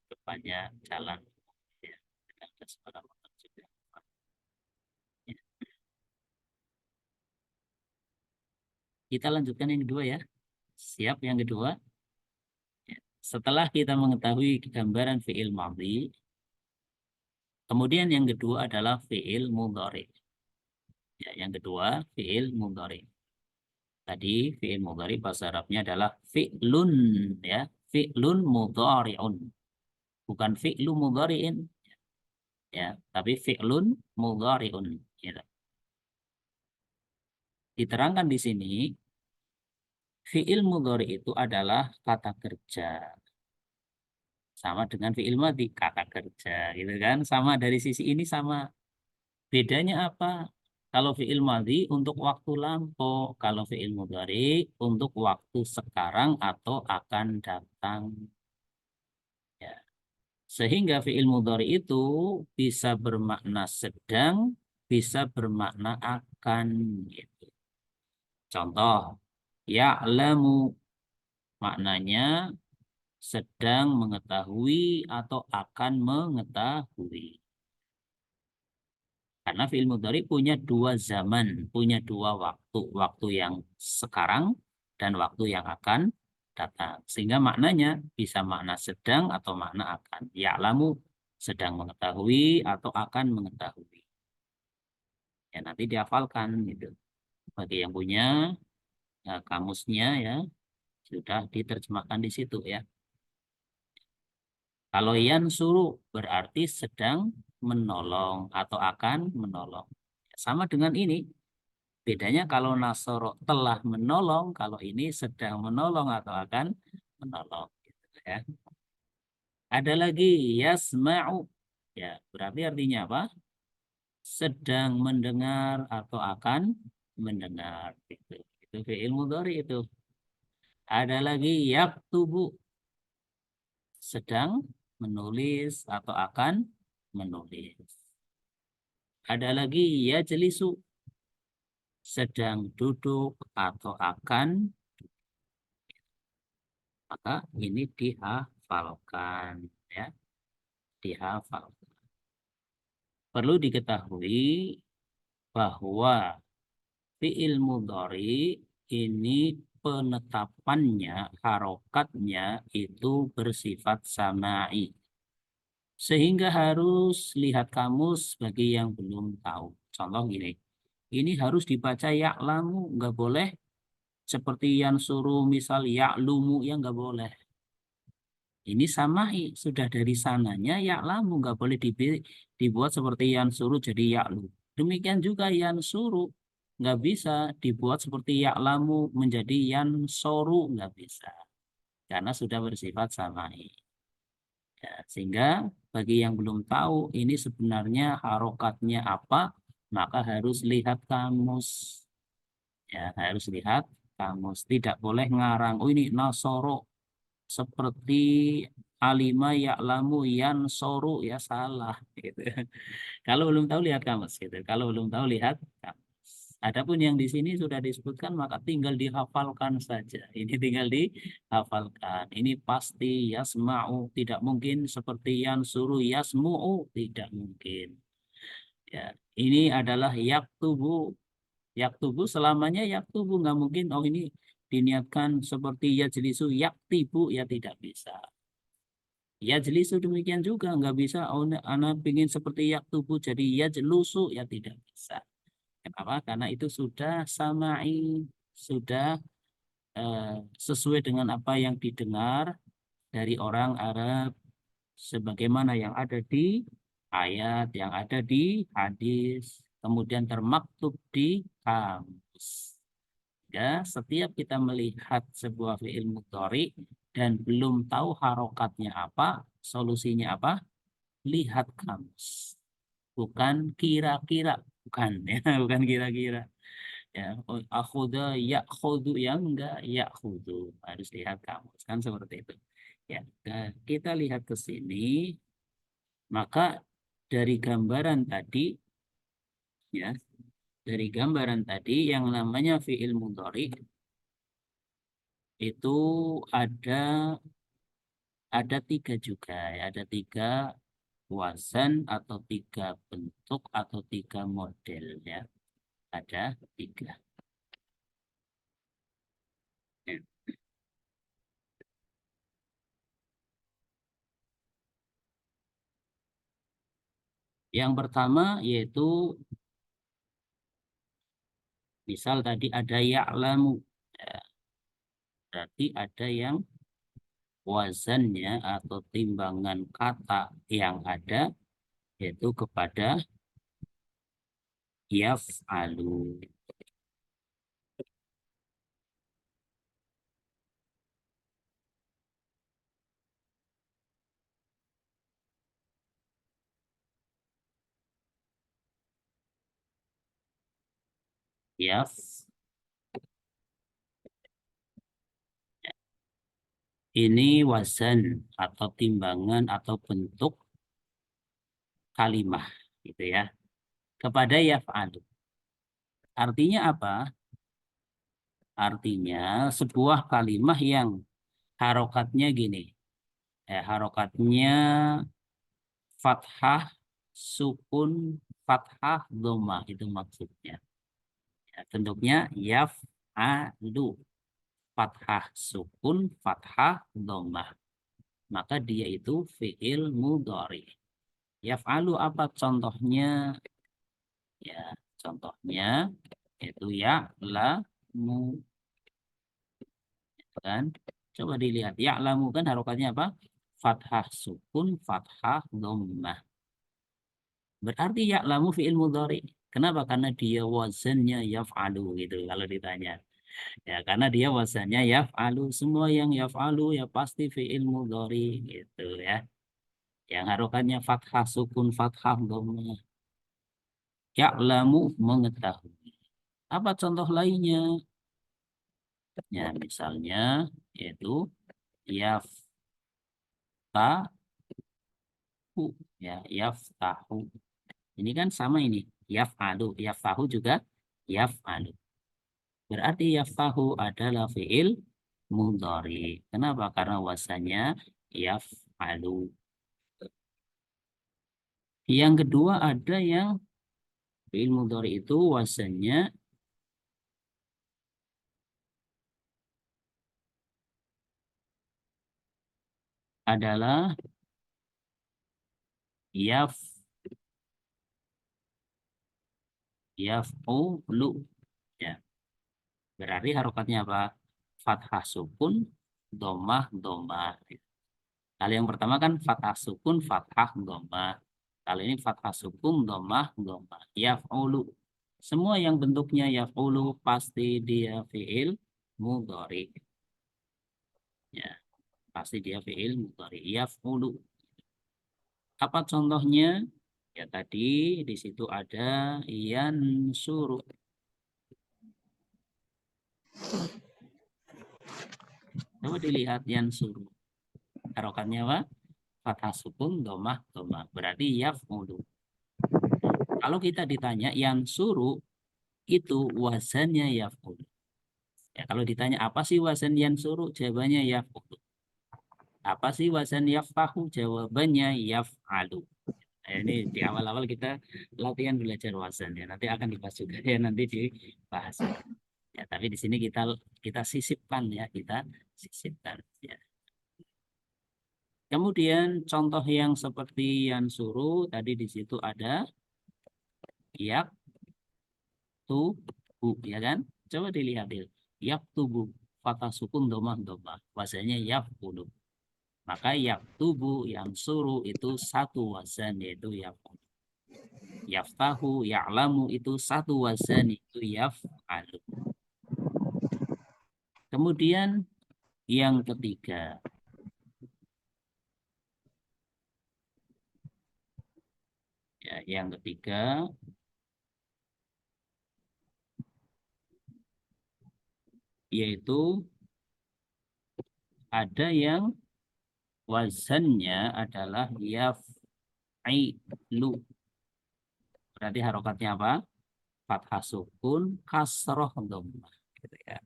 depannya jalan. Ya. sepeda motor juga. Ya. Kita lanjutkan yang kedua ya. Siap yang kedua. Ya. Setelah kita mengetahui gambaran fi'il madhi, kemudian yang kedua adalah fi'il mudhari. Ya, yang kedua fi'il mudhari. Tadi fi'il mudhari bahasa Arabnya adalah fi'lun ya, fi'lun mudhari'un. Bukan fi'lu mudhari'in ya, tapi fi'lun mudhari'un gitu. Diterangkan di sini fi'il mudhari itu adalah kata kerja. Sama dengan fi'il madhi, kata kerja gitu kan. Sama dari sisi ini sama. Bedanya apa? Kalau fi'il madhi untuk waktu lampau, kalau fi'il mudhari untuk waktu sekarang atau akan datang. Ya. Sehingga fi'il mudhari itu bisa bermakna sedang, bisa bermakna akan. Gitu. Contoh, ya'lamu maknanya sedang mengetahui atau akan mengetahui. Karena fi'il mudhari punya dua zaman, punya dua waktu. Waktu yang sekarang dan waktu yang akan datang. Sehingga maknanya bisa makna sedang atau makna akan. Ya'lamu sedang mengetahui atau akan mengetahui. Ya nanti dihafalkan gitu. Bagi yang punya kamusnya ya sudah diterjemahkan di situ ya. Kalau yansuru berarti sedang menolong atau akan menolong. Sama dengan ini. Bedanya kalau nasoro telah menolong, kalau ini sedang menolong atau akan menolong. Gitu ya. Ada lagi yasma'u. Ya, berarti artinya apa? Sedang mendengar atau akan mendengar. Gitu. Itu fi'il mudhari itu. Ada lagi yaktubu. Sedang menulis atau akan menulis. Ada lagi yajlisu. Sedang duduk atau akan, maka ini dihafalkan ya, dihafalkan. Perlu diketahui bahwa fi'il mudhari ini penetapannya, harokatnya itu bersifat sama'i. Sehingga harus lihat kamus bagi yang belum tahu. Contoh gini, ini harus dibaca ya'lamu, nggak boleh seperti yang suruh misal ya'lumu, ya nggak boleh. Ini sama'i, sudah dari sananya ya'lamu, nggak boleh dibuat seperti yang suruh jadi ya'lu. Demikian juga yang suruh, nggak bisa dibuat seperti ya'lamu menjadi yang soru, nggak bisa. Karena sudah bersifat sama'i. Ya, sehingga bagi yang belum tahu ini sebenarnya harokatnya apa, maka harus lihat kamus. Ya, harus lihat kamus. Tidak boleh ngarang, oh ini nasoro seperti alima ya'lamu yansoru, ya salah gitu. Kalau belum tahu lihat kamus gitu. Kalau belum tahu lihat kamus. Adapun yang di sini sudah disebutkan maka tinggal dihafalkan saja. Ini tinggal dihafalkan. Ini pasti yasma'u, tidak mungkin seperti yansuru yasmu'u, tidak mungkin. Ya, ini adalah yaktubu. Yaktubu selamanya yaktubu, nggak mungkin oh ini diniatkan seperti yajlisu yaktibu, ya tidak bisa. Yajlisu demikian juga nggak bisa oh anak ingin seperti yaktubu jadi yajlusu, ya tidak bisa. Kenapa? Karena itu sudah sama'i, sudah sesuai dengan apa yang didengar dari orang Arab sebagaimana yang ada di ayat, yang ada di hadis, kemudian termaktub di kamus. Ya, setiap kita melihat sebuah fi'il mudhari dan belum tahu harokatnya apa, solusinya apa? Lihat kamus. Bukan kira-kira, bukan ya, bukan kira-kira. Ya, akhuda ya'khudu, yang enggak ya'khudu. Harus lihat kamus, kan seperti itu. Ya, kita lihat ke sini, maka dari gambaran tadi ya, dari gambaran tadi yang namanya fi'il mudhari itu ada tiga juga ya, ada tiga wazan atau 3 bentuk atau 3 model ya. Ada 3. Ya. Yang pertama yaitu misal tadi ada ya'lamu. Ya, berarti ada yang wazannya atau timbangan kata yang ada yaitu kepada yaf'alu. Yaf. Ini wazan atau timbangan atau bentuk kalimah gitu ya. Kepada yaf'alu. Artinya apa? Artinya sebuah kalimah yang harokatnya gini. Harokatnya fathah, sukun, fathah, dhamma itu maksudnya. Ya, bentuknya yaf'alu. Fathah, sukun, fathah, dhamma. Maka dia itu fi'il mudhari. Yaf'alu apa contohnya? Ya, contohnya itu ya'lamu. Kan? Coba dilihat. Ya'lamu kan harokatnya apa? Fathah, sukun, fathah, dhammah. Berarti ya'lamu fi'il mudhari. Kenapa? Karena dia wazannya yaf'alu gitu kalau ditanya. Ya, karena dia wazannya yaf'alu. Semua yang yaf'alu ya pasti fi'il mudhari gitu ya. Yang harokatnya fathah, sukun, fathah, dhammah. Ya'lamu mengetahui. Apa contoh lainnya? Ya, misalnya yaitu yaftahu ya, yaftahu. Ini kan sama ini, yaf'alu, yaftahu juga yaf'alu. Berarti yaftahu adalah fi'il mudhari. Kenapa? Karena wazannya yaf'alu. Yang kedua ada yang fi'il mudhari itu wazannya adalah yaf'ulu ya. Berarti harokatnya apa? Fathah, sukun, dhammah, dhammah. Kalau yang pertama kan fathah, sukun, fathah, dhammah. Kalau ini fathah, sukun, dhammah, dhammah. Yaf'ulu. Semua yang bentuknya yaf'ulu pasti dia fi'il mudhari. Ya, pasti dia fi'il mudhari. Yaf'ulu. Apa contohnya? Ya tadi di situ ada yansuru. Coba dilihat yansuru. Harokatnya apa? Fathah, sukun, dhammah, dhammah. Berarti yaf'ulu. Kalau kita ditanya yansuru itu wazannya yaf'ulu. Ya, kalau ditanya apa sih wazan yansuru? Jawabannya yaf'ulu. Apa sih wazan yaftahu? Jawabannya yaf'alu. Nah, ini di awal-awal kita latihan belajar wazan ya. Nanti akan dibahas juga ya, nanti dibahas. Ya, tapi di sini kita sisipkan ya, kita sisipkan ya. Kemudian contoh yang seperti yansuru tadi di situ ada yaktubu ya kan? Coba dilihat ya. Yaktubu fathah, sukun, dhammah, dhammah. Wazannya yaf'ulu. Maka yaktubu yang suruh itu satu wazan yaitu yaf'ulu. Yaftahu, ya'lamu itu satu wazan itu yaf'alu. Kemudian yang ketiga. Ya, yang ketiga yaitu ada yang wazannya adalah yaf'ilu. Berarti harokatnya apa? Fathah, sukun, kasroh, dhammah. Gitu ya.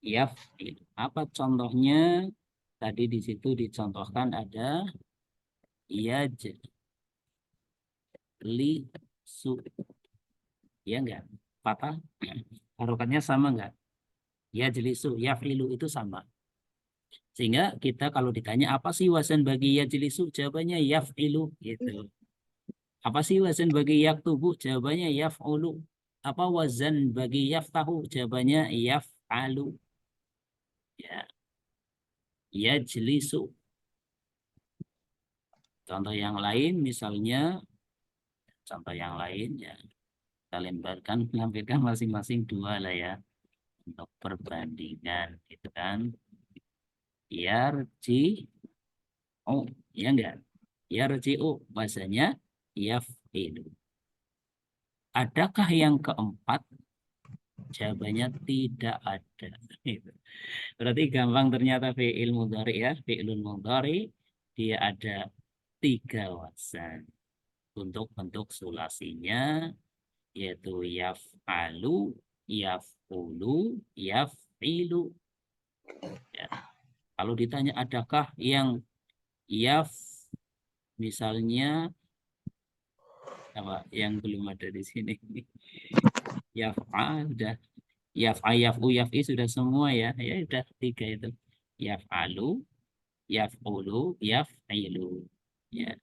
Yaf'ilu. Apa contohnya? Tadi di situ dicontohkan ada Yajlisu. Ya enggak? Patah. Harokatnya sama enggak? Yajlisu, yaf'ilu itu sama. Sehingga kita kalau ditanya apa sih wazan bagi yajlisu, jawabannya yaf'ilu gitu. Apa sih wazan bagi yaktubu? Jawabannya yaf'ulu. Apa wazan bagi yaftahu? Jawabannya yaf'alu. Ya. Yajlisu. Contoh yang lain misalnya, contoh yang lain ya kita lampirkan masing-masing dua lah ya untuk perbandingan gitu kan. Yarji'u, ya enggak? Yarji'u bahasanya yaf'ilu. Adakah yang keempat? Jawabannya tidak ada. Berarti gampang ternyata fi'il mudhari ya. Fi'ilun mudhari dia ada 3 wazan. Untuk bentuk sulasinya yaitu yaf'alu, yaf'ulu, yaf'ilu. Ya. Kalau ditanya adakah yang misalnya apa yang belum ada di sini? Yaf'al sudah, yaf'a, yaf'u, yaf'i sudah semua ya. Ya sudah 3 itu. Yaf'alu, yaf'ulu, yaf'ilu. Ya.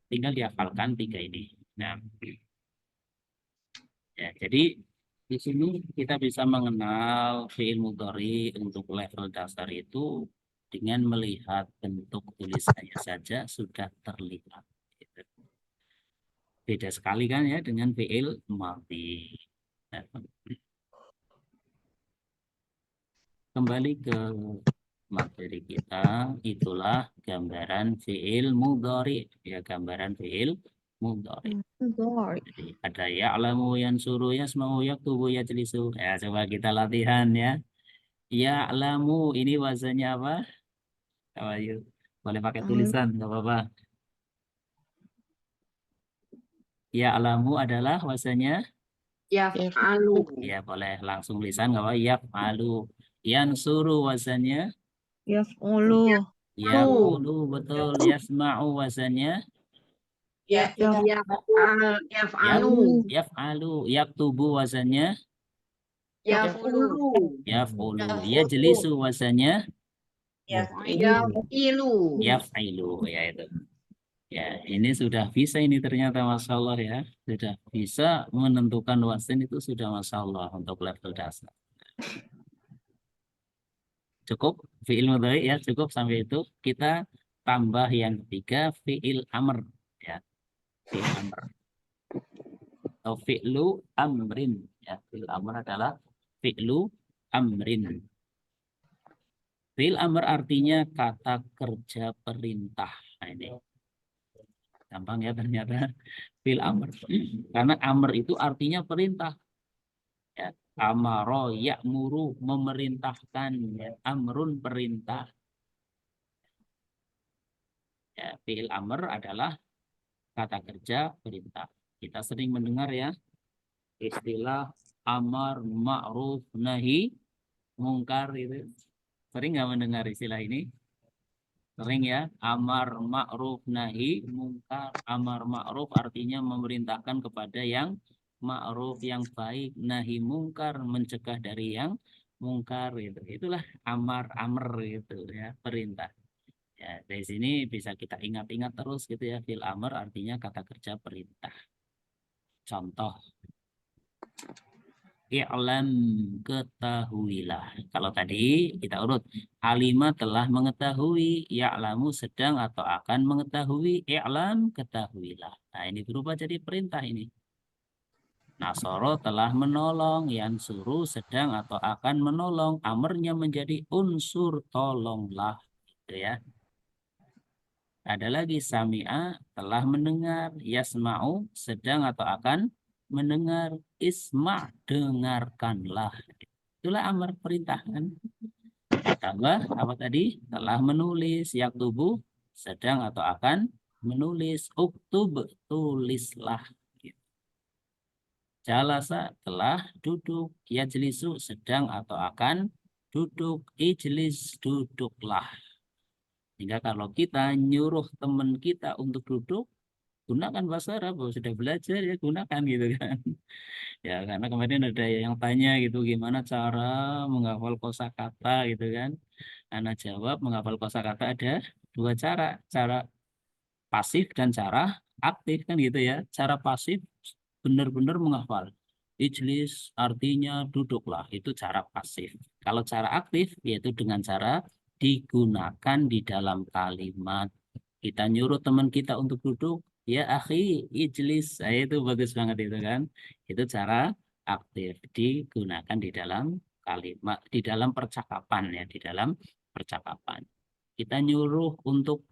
Tinggal dihafalkan 3 ini. Nah, ya, jadi di sini kita bisa mengenal fi'il mudhari untuk level dasar itu dengan melihat bentuk tulisannya saja sudah terlihat. Gitu. Beda sekali kan ya dengan fi'il madhi. Nah, kembali ke materi kita, itulah gambaran fi'il mudhari. Ya, gambaran fi'il mudhari. Jadi ada ya'lamu, yansuru, yasma'u, yaktubu, yajlisu. Ya, coba kita latihan ya. Ya'lamu ini wazannya apa? Ayo, boleh pakai tulisan, nggak apa-apa. Ya'lamu adalah wazannya? Yaf'alu. Ya, boleh langsung lisan, nggak apa-apa. Yaf'alu. Yansuru wazannya? Yaf'ulu. Yaf'ulu, betul. Yasma'u wazannya? Yaf'alu. Yaf'alu. Yaktubu wazannya? Yaf'ulu. Yaf'ulu. Yajlisu wazannya? Yaf'ilu. Yaf'ilu, ya itu. Ya, ini sudah bisa ini ternyata Masya Allah ya. Sudah bisa menentukan wazan itu sudah Masya Allah untuk level dasar. Cukup fi'il mudhari ya, cukup sampai itu. Kita tambah yang ketiga fi'il amr ya. Fi'il amr. Atau fi'lu amrin ya. Fi'il amr adalah fi'lu amrin. Fi'il amr artinya kata kerja perintah. Nah, ini gampang ya ternyata fi'il amr. Karena amr itu artinya perintah. Ya, amaro ya'muru memerintahkan, ya, amrun perintah. Ya, fi'il amr adalah kata kerja perintah. Kita sering mendengar ya istilah amar, ma'ruf, nahi, mungkar itu. Sering nggak mendengar istilah ini? Sering ya, amar, ma'ruf, nahi, mungkar. Amar ma'ruf artinya memerintahkan kepada yang ma'ruf, yang baik, nahi mungkar, mencegah dari yang mungkar gitu. Itulah amar, amr gitu ya, perintah. Ya, dari sini bisa kita ingat-ingat terus gitu ya, fil amr artinya kata kerja perintah. Contoh, i'lam, ketahuilah. Kalau tadi kita urut, alima telah mengetahui, ya'lamu sedang atau akan mengetahui, i'lam, ketahuilah. Nah, ini berubah jadi perintah ini. Nasoro telah menolong, yansuru sedang atau akan menolong, amarnya menjadi unsur tolonglah, gitu ya. Ada lagi sami'a telah mendengar, yasma'u sedang atau akan mendengar, isma dengarkanlah. Itulah amar perintah kan. Tambah apa tadi? Telah menulis, yaktubu sedang atau akan menulis, uktub tulislah. Jalasa telah duduk, yajlisu sedang atau akan duduk, ijlis duduklah. Sehingga kalau kita nyuruh teman kita untuk duduk, gunakan bahasa Arab. Oh, sudah belajar ya gunakan gitu kan. Ya karena kemarin ada yang tanya gitu gimana cara menghafal kosakata gitu kan. Ana jawab menghafal kosakata ada dua cara, cara pasif dan cara aktif kan gitu ya. Cara pasif benar-benar menghafal. Ijlis artinya duduklah, itu cara pasif. Kalau cara aktif yaitu dengan cara digunakan di dalam kalimat. Kita nyuruh teman kita untuk duduk, ya akhi, ijlis. Nah, itu bagus banget itu kan. Itu cara aktif digunakan di dalam kalimat, di dalam percakapan ya, di dalam percakapan. Kita nyuruh untuk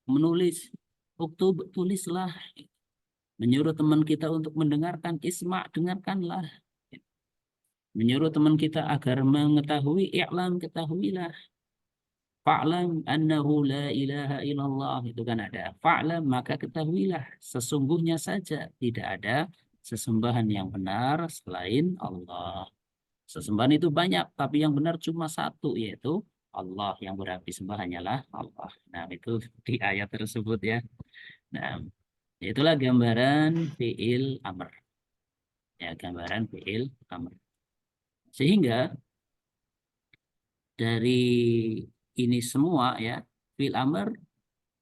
menulis, uktub, tulislah. Menyuruh teman kita untuk mendengarkan, isma, dengarkanlah. Menyuruh teman kita agar mengetahui, i'lam, ketahuilah. Fa'lam annahu la ilaha illallah. Itu kan ada. Fa'lam, maka ketahuilah. Sesungguhnya saja tidak ada sesembahan yang benar selain Allah. Sesembahan itu banyak, tapi yang benar cuma satu, yaitu Allah. Yang berarti sembah hanyalah Allah. Nah, itu di ayat tersebut ya. Nah, itulah gambaran fi'il amr. Ya, gambaran fi'il amr. Sehingga dari ini semua ya, fi'il amr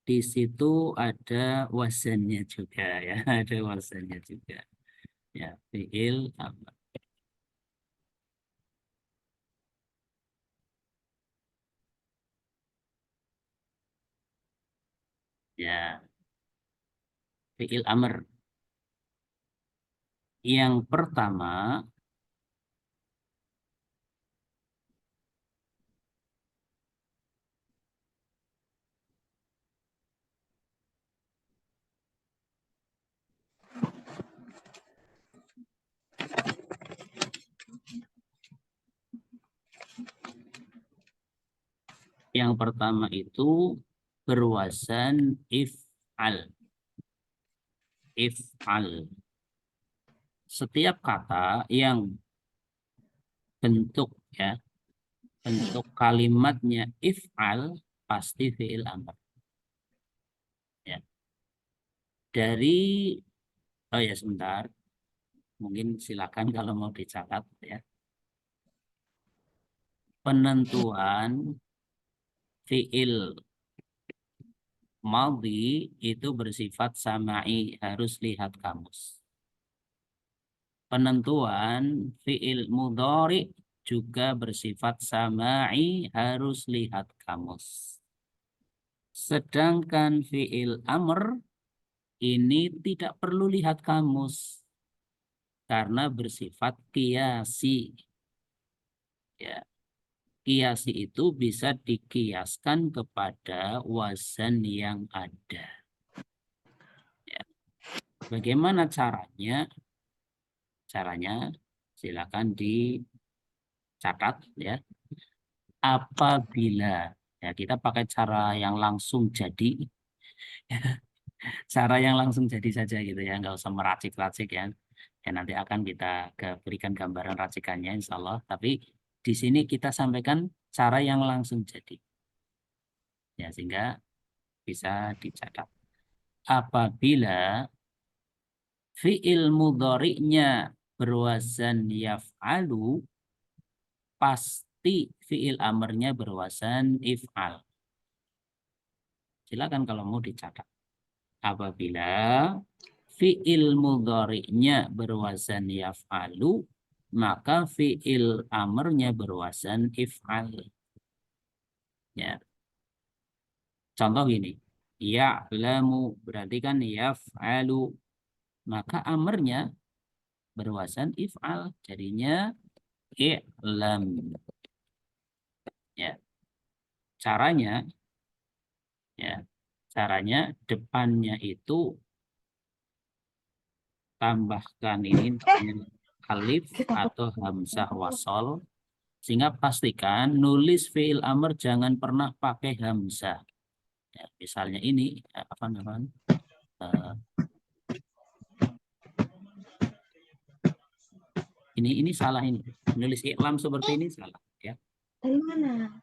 di situ ada wazannya juga ya, ada wazannya juga. Ya, fi'il amr. Ya, fi'il amr. Yang pertama itu berwazan if'al. If'al. Setiap kata yang bentuk ya, bentuk kalimatnya if'al pasti fi'il amr. Ya. Dari oh ya sebentar. Mungkin silakan kalau mau dicatat ya. Penentuan fi'il madhi itu bersifat sama'i, harus lihat kamus. Penentuan fi'il mudhari juga bersifat sama'i, harus lihat kamus. Sedangkan fi'il amr ini tidak perlu lihat kamus karena bersifat qiyasi. Ya. Qiyasi itu bisa dikiaskan kepada wazan yang ada. Ya. Bagaimana caranya? Caranya silakan dicatat ya. Apabila ya kita pakai cara yang langsung jadi, cara yang langsung jadi saja gitu ya, nggak usah meracik-racik ya. Ya nanti akan kita berikan gambaran racikannya insya Allah. Tapi di sini kita sampaikan cara yang langsung jadi. Ya sehingga bisa dicatat. Apabila fi'il mudhari'nya berwazan yaf'alu, pasti fi'il amrnya berwazan if'al. Silakan kalau mau dicatat. Apabila fi'il mudhari'nya berwazan yaf'alu, maka fi'il amrnya berwazan if'al. Ya. Contoh gini. Ya'lamu berarti kan yaf'alu. Maka amrnya berwazan if'al. Jadinya i'lam. Ya. Caranya ya. Caranya depannya itu tambahkan ini alif atau hamzah wasol, sehingga pastikan nulis fi'il amr jangan pernah pakai hamzah. Ya, misalnya ini apa namanya? Ini salah ini. Nulis i'lam seperti ini salah ya. Dari mana?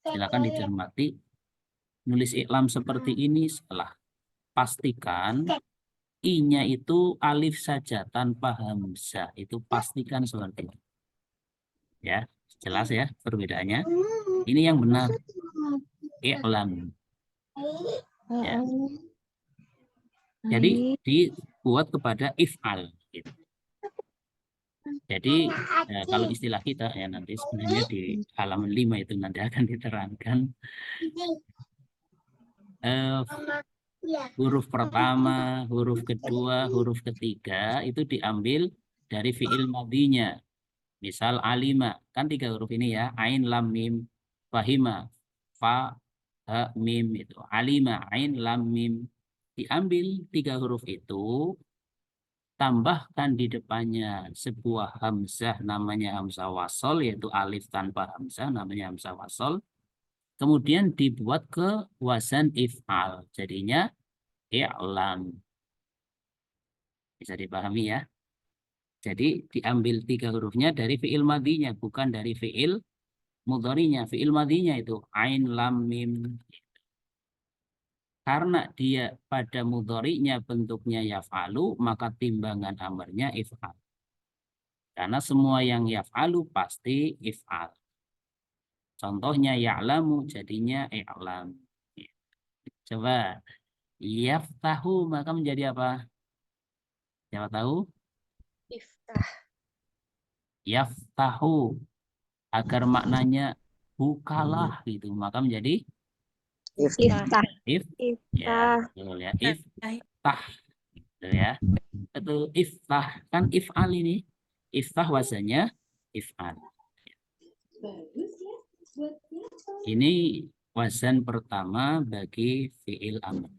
Silakan dicermati. nulis iklam seperti ini setelah pastikan i-nya itu alif saja tanpa hamzah. Itu pastikan seperti itu. Ya, jelas ya perbedaannya. Ini yang benar. Iklam. Ya. Jadi dibuat kepada if'al. Gitu. Jadi kalau istilah kita ya nanti sebenarnya di halaman 5 itu nanti akan diterangkan huruf pertama, huruf kedua, huruf ketiga itu diambil dari fi'il madinya. Misal alima, kan 3 huruf ini ya, ain, lam, mim, fahima, fa, ha, mim itu. Alima, ain, lam, mim. Diambil 3 huruf itu, tambahkan di depannya sebuah hamzah namanya hamzah wasol, yaitu alif tanpa hamzah namanya hamzah wasol. Kemudian dibuat ke wazan if'al. Jadinya i'lam. Bisa dipahami ya. Jadi diambil 3 hurufnya dari fi'il madinya, bukan dari fi'il mudhari'nya. Fi'il madinya itu ain, lam, mim. Karena dia pada mudhari'nya bentuknya yaf'alu, maka timbangan amarnya if'al. Karena semua yang yaf'alu pasti if'al. Contohnya ya'lamu jadinya i'lam. Coba yaftahu maka menjadi apa? Siapa tahu? Iftah. Yaftahu. Agar maknanya bukalah gitu, maka menjadi Iftah. ya, betul ya, iftah gitu ya. Betul, iftah kan if'al ini. Iftah wazannya if'al. Ini wazan pertama bagi fi'il amr.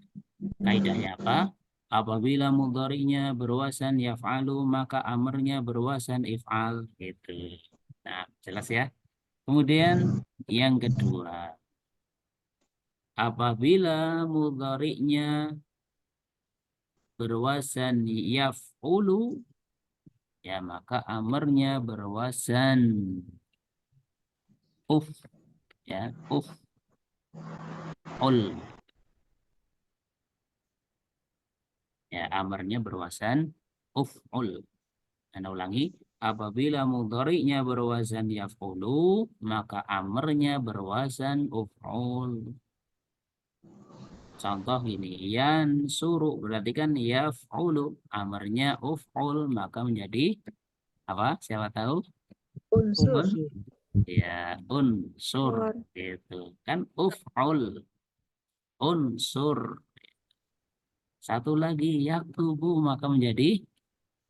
Kaidahnya apa? Apabila mudhari'nya berwazan yaf'alu, maka amrnya berwazan if'al gitu. Nah, jelas ya. Kemudian yang kedua, apabila mudhari'nya berwazan yaf'ulu, ya maka amarnya berwazan uf, ya ul. Ya, amarnya berwazan uf'ul. Anda ulangi, apabila mudhari'nya berwazan yaf'ulu, maka amarnya berwazan uf'ul. Contoh gini, yansuru berarti kan yaf'ulu, amarnya uf'ul, maka menjadi apa? Siapa tahu? Unsur. Ya, unsur gitu. Kan uf'ul. Unsur. Satu lagi yaktubu maka menjadi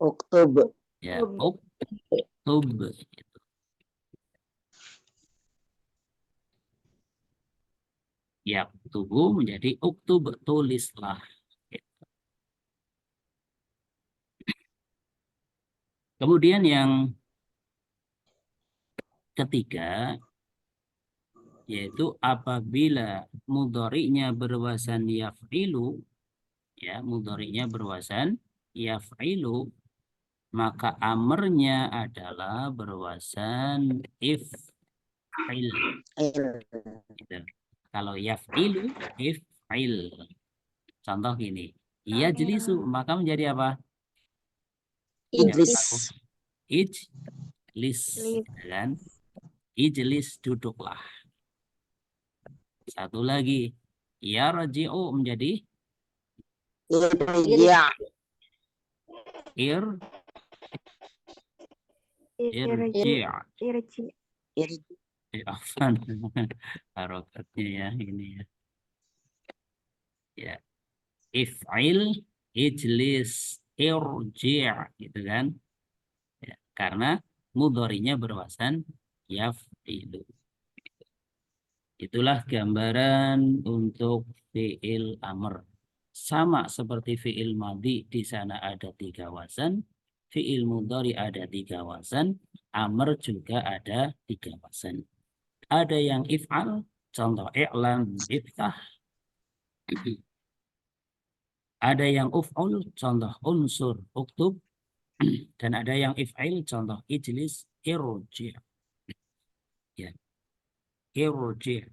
Uktub. ya uktub. Yaktubu menjadi uktub, tulislah. Kemudian yang ketiga yaitu apabila mudhari'nya berwazan yaf'ilu, ya mudhari'nya berwazan yaf'ilu, maka amarnya adalah berwazan if'il. Gitu. Kalau yaf'ilu if'il. Contoh gini, yajlisu maka menjadi apa? Ijlis. Ijlis, kan? Ijlis duduklah. Satu lagi, yarji'u menjadi Irja. irji'. Afan. Harokatnya ya ini ya. Ya. If'il, ijlis, irji' gitu kan. Ya, karena mudhari'nya berwazan yaf'ilu. Itulah gambaran untuk fi'il amr. Sama seperti fi'il madhi, di sana ada 3 wazan. Fi'il mudhari ada 3 wazan. Amr juga ada 3 wazan. Ada yang if'al, contoh i'lam, iftah. Ada yang uf'ul, contoh unsur, uktub. Dan ada yang if'il, contoh ijlis, irji'. Ya. Irji'.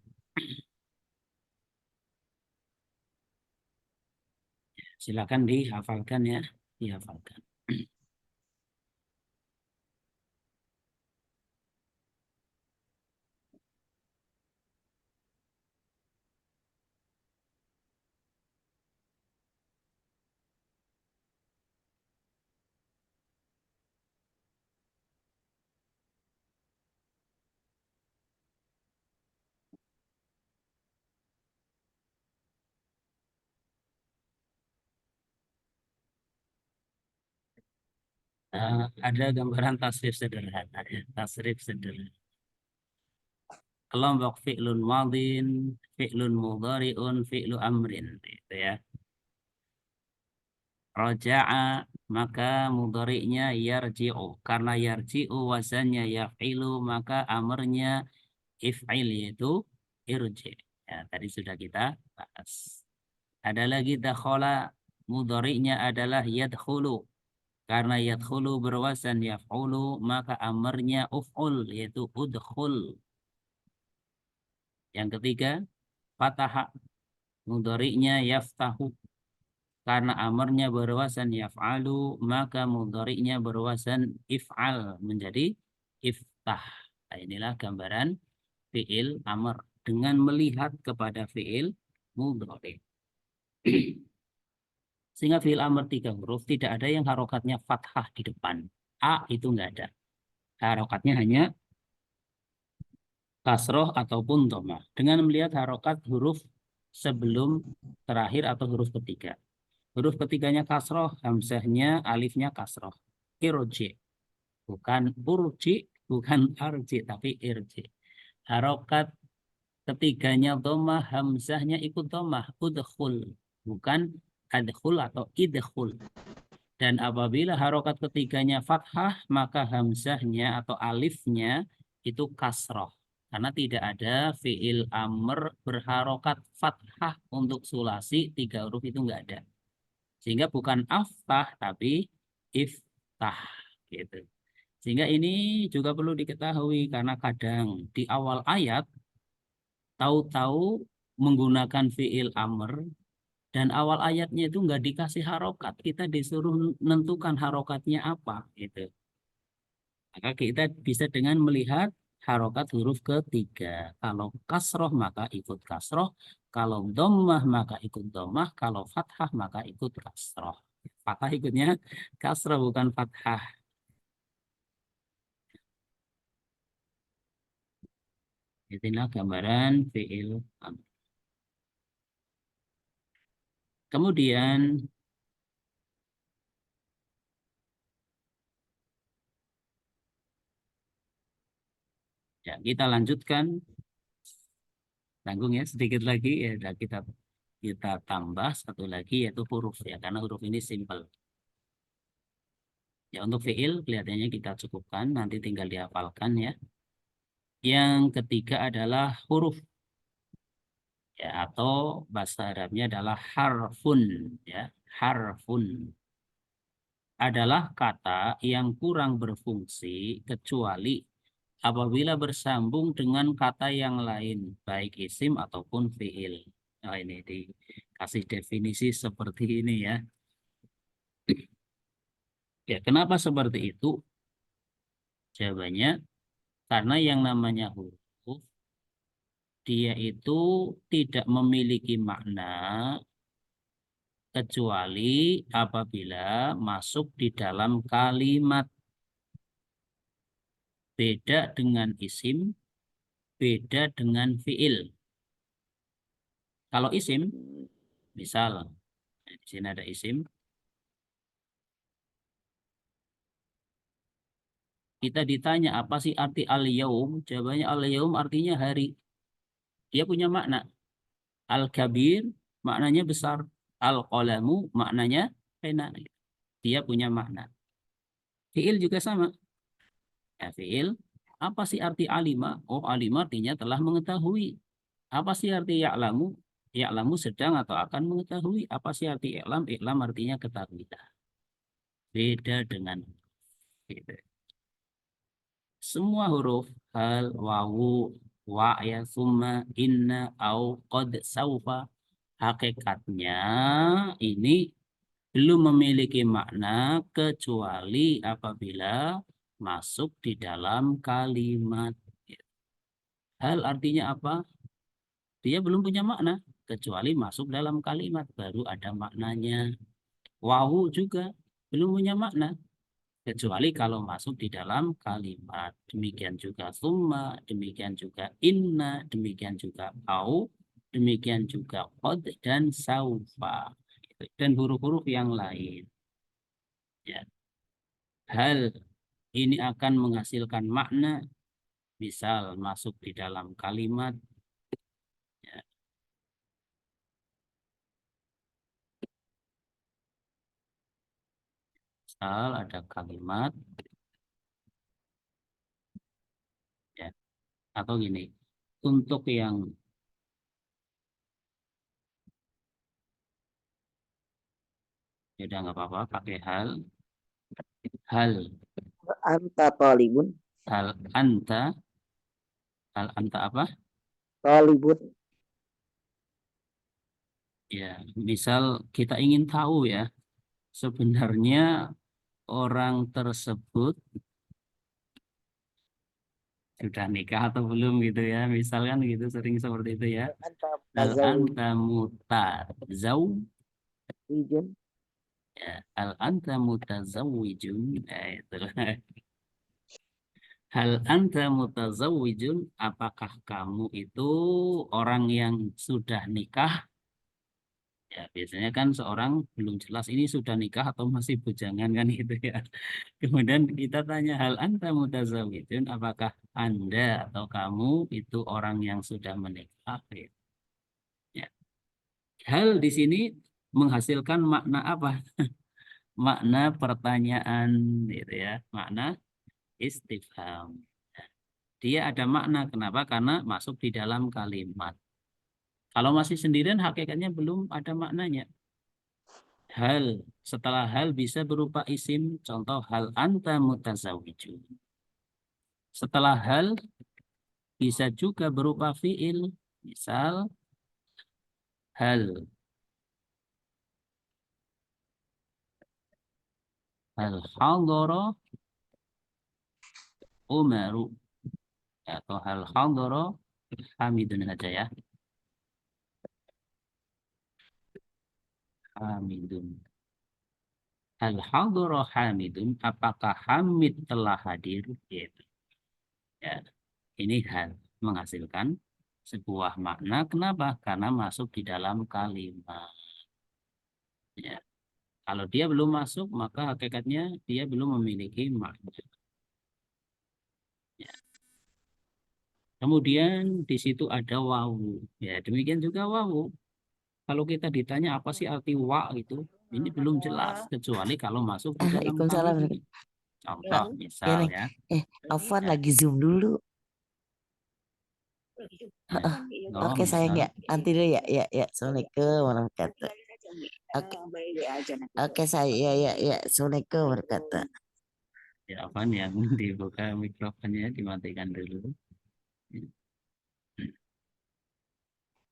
Silakan dihafalkan ya, dihafalkan. Ada gambaran tasrif sederhana ya, tasrif sederhana. Kelompok fi'lun madin, fi'lun mudhari'un, fi'lu amrin gitu ya. Raja'a maka mudhari'nya yarji'u, karena yarji'u wazannya yaf'ilu maka amarnya if'il yaitu irji. Ya, tadi sudah kita bahas. Ada lagi dakhala, mudhari'nya adalah yadkhulu. Karena yadkhulu berwazan yaf'ulu maka amarnya uf'ul yaitu udkhul. Yang ketiga, fataha, mudhari'nya yaftahu. Karena amarnya berwazan yaf'alu maka mudhari'nya berwazan if'al menjadi iftah. Nah, inilah gambaran fi'il amr dengan melihat kepada fi'il mudhari'. Sehingga fi'il amr 3 huruf tidak ada yang harokatnya fathah di depan. A itu enggak ada. Harokatnya hanya kasroh ataupun dhamma. Dengan melihat harokat huruf sebelum terakhir atau huruf ketiga. Huruf ketiganya kasroh, hamzahnya, alifnya kasroh. Irji. Bukan urji, bukan arji, tapi irji. Harokat ketiganya dhamma, hamzahnya ikut dhamma. Udkhul. Bukan adkhul atau idkhul. Dan apabila harokat ketiganya fathah, maka hamzahnya atau alifnya itu kasroh. Karena tidak ada fi'il amr berharokat fathah untuk sulasi, 3 huruf itu enggak ada. Sehingga bukan aftah tapi iftah gitu. Sehingga ini juga perlu diketahui karena kadang di awal ayat tahu-tahu menggunakan fi'il amr dan awal ayatnya itu enggak dikasih harokat. Kita disuruh menentukan harokatnya apa gitu. Maka kita bisa dengan melihat harokat huruf ketiga. Kalau kasroh maka ikut kasroh. Kalau dhammah maka ikut dhammah. Kalau fathah maka ikut kasroh. Fathah ikutnya kasroh bukan fathah. Itulah gambaran fi'il amr. Kemudian ya, kita lanjutkan. Tanggung ya sedikit lagi ya kita tambah satu lagi yaitu huruf ya karena huruf ini simple. Ya untuk fi'il kelihatannya kita cukupkan nanti tinggal dihafalkan ya. Yang ketiga adalah huruf ya atau bahasa Arabnya adalah harfun ya. Harfun adalah kata yang kurang berfungsi kecuali apabila bersambung dengan kata yang lain, baik isim ataupun fi'il. Nah, ini dikasih definisi seperti ini ya. Ya, kenapa seperti itu? Jawabannya, karena yang namanya huruf, dia itu tidak memiliki makna kecuali apabila masuk di dalam kalimat. Beda dengan isim, beda dengan fi'il. Kalau isim, misal, di sini ada isim, kita ditanya apa sih arti al-yaum? Jawabannya al-yaum artinya hari. Dia punya makna. Al-kabir maknanya besar. Al-qalamu maknanya pena. Dia punya makna. Fi'il juga sama. Ya, fi'il, apa sih arti alima? Oh, alima artinya telah mengetahui. Apa sih arti ya'lamu? Ya'lamu sedang atau akan mengetahui. Apa sih arti i'lam? I'lam artinya ketahui. Beda dengan gitu. Semua huruf hal, wawu, wa, ya, summa, inna, au, qad, saufa. Hakikatnya ini belum memiliki makna kecuali apabila masuk di dalam kalimat. Hal artinya apa? Dia belum punya makna kecuali masuk dalam kalimat baru ada maknanya. Wawu juga belum punya makna kecuali kalau masuk di dalam kalimat. Demikian juga summa, demikian juga inna, demikian juga au, demikian juga qad dan saufa. Dan huruf-huruf yang lain. Ya. Hal ini akan menghasilkan makna, misal masuk di dalam kalimat. Ya. Misal ada kalimat. Ya. Atau gini, untuk yang ya udah nggak apa-apa pakai hal Anta talibun. hal anta apa Talibun. ya, misal kita ingin tahu ya sebenarnya orang tersebut sudah nikah atau belum gitu ya, misalkan gitu, sering seperti itu ya. Anta Hal mutazawwijun. anta mutazawwijun, ya, hal anta mutazawwijun, itu. Hal anta mutazawwijun, apakah kamu itu orang yang sudah nikah? Ya, biasanya kan seorang belum jelas ini sudah nikah atau masih bujangan kan gitu ya. Kemudian kita tanya hal anta mutazawwijun, apakah Anda atau kamu itu orang yang sudah menikah? Ya. Hal di sini menghasilkan makna apa? Makna pertanyaan gitu ya, makna istifham. Dia ada makna, kenapa? Karena masuk di dalam kalimat. Kalau masih sendirian hakikatnya belum ada maknanya. Hal, setelah hal bisa berupa isim, contoh hal anta mutazawwijun. Setelah hal bisa juga berupa fiil, misal hal hadara Umaru, atau hal hadara Hamidun saja ya. Hamidun. Hal hadara Hamidun, apakah Hamid telah hadir? Gitu. Ya, ini hal menghasilkan sebuah makna. Kenapa? Karena masuk di dalam kalimat. Ya. Kalau dia belum masuk, maka hakikatnya dia belum memiliki makna. Ya. Kemudian di situ ada wawu. Ya, demikian juga wawu. Kalau kita ditanya apa sih arti wa itu, ini belum jelas kecuali kalau masuk di dalam Waalaikumsalam. kalimat. Contoh, Ya, misal Neng. ya. Afwan Ya. lagi zoom dulu. Ya. Oh, Oke sayang misal. ya. Nanti dulu ya. Ya. Assalamualaikum warahmatullahi wabarakatuh. Oke saya ya. Assalamualaikum warahmatullahi wabarakatuh. Ya, apa yang dibuka mikrofonnya, dimatikan dulu.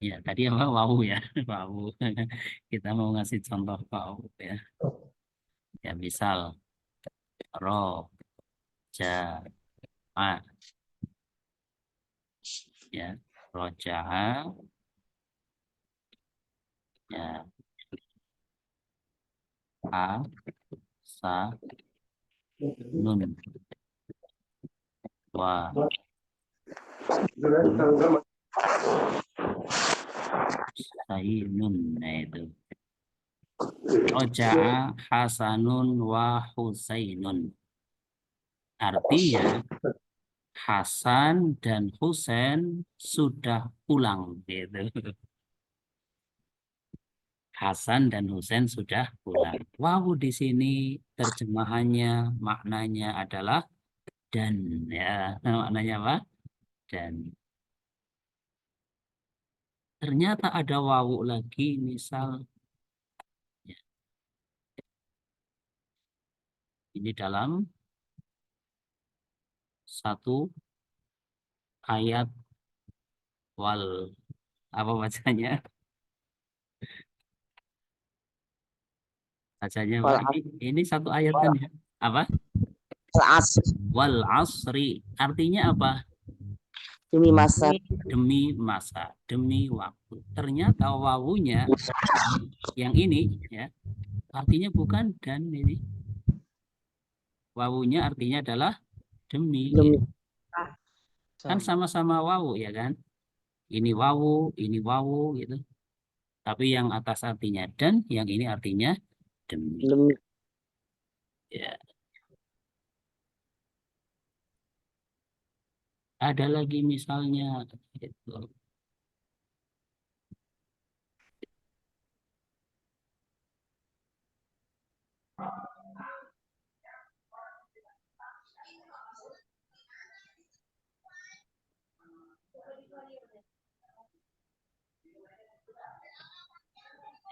Ya, tadi apa? Wow ya. Wow. Kita mau ngasih contoh wow ya. Ya, misal ro, ja, a. Ya, roja'a. Ya, a, sa, nun, wa. Sainun, nah itu. Roja'a Hasanun wa Husainun. Artinya Hasan dan Husain sudah pulang gitu. Hasan dan Husain sudah pulang. Wow, di sini terjemahannya maknanya adalah dan ya. Maknanya apa? Dan. Ternyata ada wawu lagi, misal ya, ini dalam satu ayat wal, apa bacanya? Bacanya Wal apa? Ini satu ayat kan ya? Apa? asr Wal asri. Artinya apa? demi masa Demi masa, demi waktu. Ternyata wawunya yang ini ya, artinya bukan dan ini. Wawunya artinya adalah demi. demi Kan sama-sama wawu ya kan? Ini wawu gitu. Tapi yang atas artinya dan, yang ini artinya demi. demi Ya. Ada lagi misalnya gitu.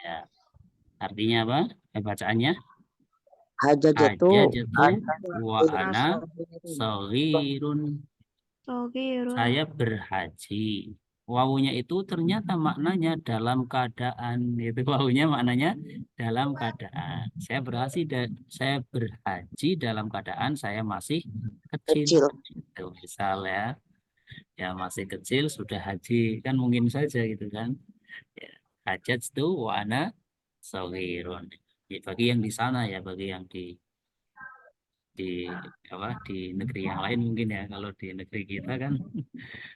Ya. Artinya apa? Bacaannya hajajatu hajajatu wa ana saghirun. Saya berhaji. Wawunya itu ternyata maknanya dalam keadaan. Itu wawunya maknanya dalam keadaan. Saya berhaji dalam keadaan saya masih kecil. kecil Itu misalnya ya masih kecil sudah haji kan mungkin saja gitu kan. Ya, hajat itu wa ana saghirun. Ya, bagi yang di sana ya, bagi yang di di negeri yang lain mungkin ya. Kalau di negeri kita kan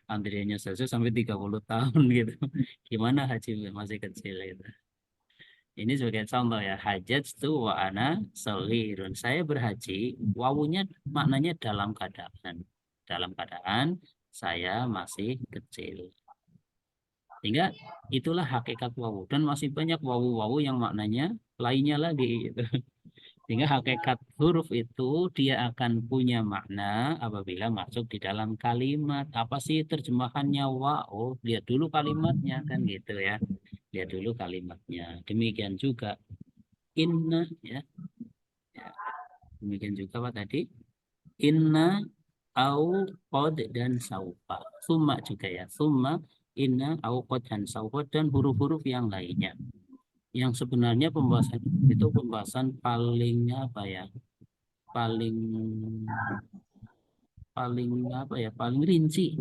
antriannya saja sampai 30 tahun gitu. Gimana haji masih kecil itu. Ini sebagai contoh ya, hajat itu wa ana saghirun. Saya berhaji, wawunya maknanya dalam keadaan. Dalam keadaan saya masih kecil. Sehingga itulah hakikat wawu. Dan masih banyak wawu-wawu yang maknanya lainnya lagi gitu. Sehingga hakikat huruf itu dia akan punya makna apabila masuk di dalam kalimat. Apa sih terjemahannya wa? Oh, lihat dulu kalimatnya kan gitu ya. Lihat dulu kalimatnya. Demikian juga inna ya. Ya. Demikian juga apa tadi? Inna au qad dan saufa. Summa juga ya. Summa inna au qad dan saufa dan huruf-huruf yang lainnya. Yang sebenarnya pembahasan itu pembahasan paling apa ya? paling paling rinci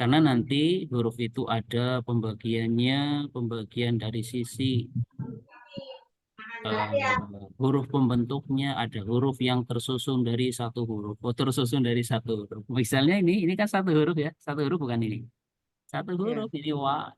karena nanti huruf itu ada pembagian dari sisi huruf pembentuknya, ada huruf yang tersusun dari satu huruf misalnya ini kan satu huruf ya, satu huruf bukan ini satu huruf ini wa.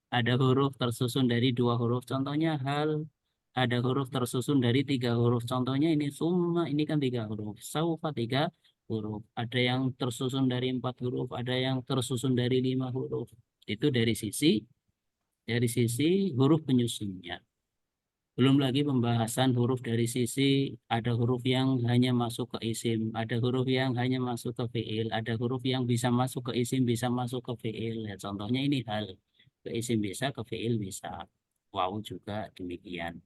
Ada huruf tersusun dari dua huruf, contohnya hal. Ada huruf tersusun dari tiga huruf, contohnya ini summa, ini kan tiga huruf. Saufa tiga huruf. Ada yang tersusun dari empat huruf, ada yang tersusun dari lima huruf. Itu dari sisi huruf penyusunnya. Belum lagi pembahasan huruf dari sisi ada huruf yang hanya masuk ke isim, ada huruf yang hanya masuk ke fiil, ada huruf yang bisa masuk ke isim, bisa masuk ke fiil. Ya, contohnya ini hal. Ke isim bisa, ke fiil bisa. Wawu juga demikian.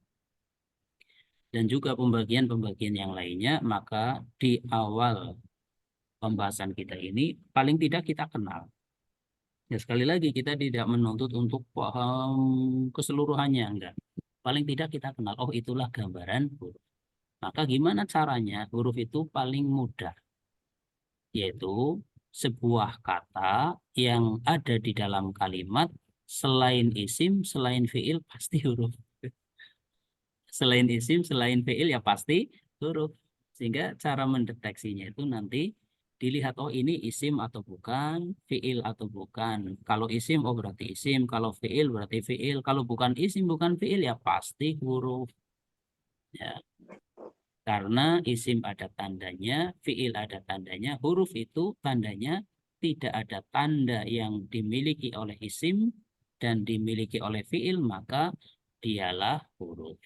Dan juga pembagian-pembagian yang lainnya, maka di awal pembahasan kita ini paling tidak kita kenal. Ya, sekali lagi kita tidak menuntut untuk paham keseluruhannya, enggak. Paling tidak kita kenal, oh itulah gambaran huruf. Maka gimana caranya huruf itu paling mudah? Yaitu sebuah kata yang ada di dalam kalimat selain isim, selain fiil pasti huruf. Selain isim, selain fiil ya pasti huruf. Sehingga cara mendeteksinya itu nanti dilihat, oh ini isim atau bukan, fiil atau bukan. Kalau isim, oh berarti isim. Kalau fiil berarti fiil. Kalau bukan isim, bukan fiil ya pasti huruf. Ya. Karena isim ada tandanya, fiil ada tandanya, huruf itu tandanya tidak ada tanda yang dimiliki oleh isim dan dimiliki oleh fiil, maka dialah huruf.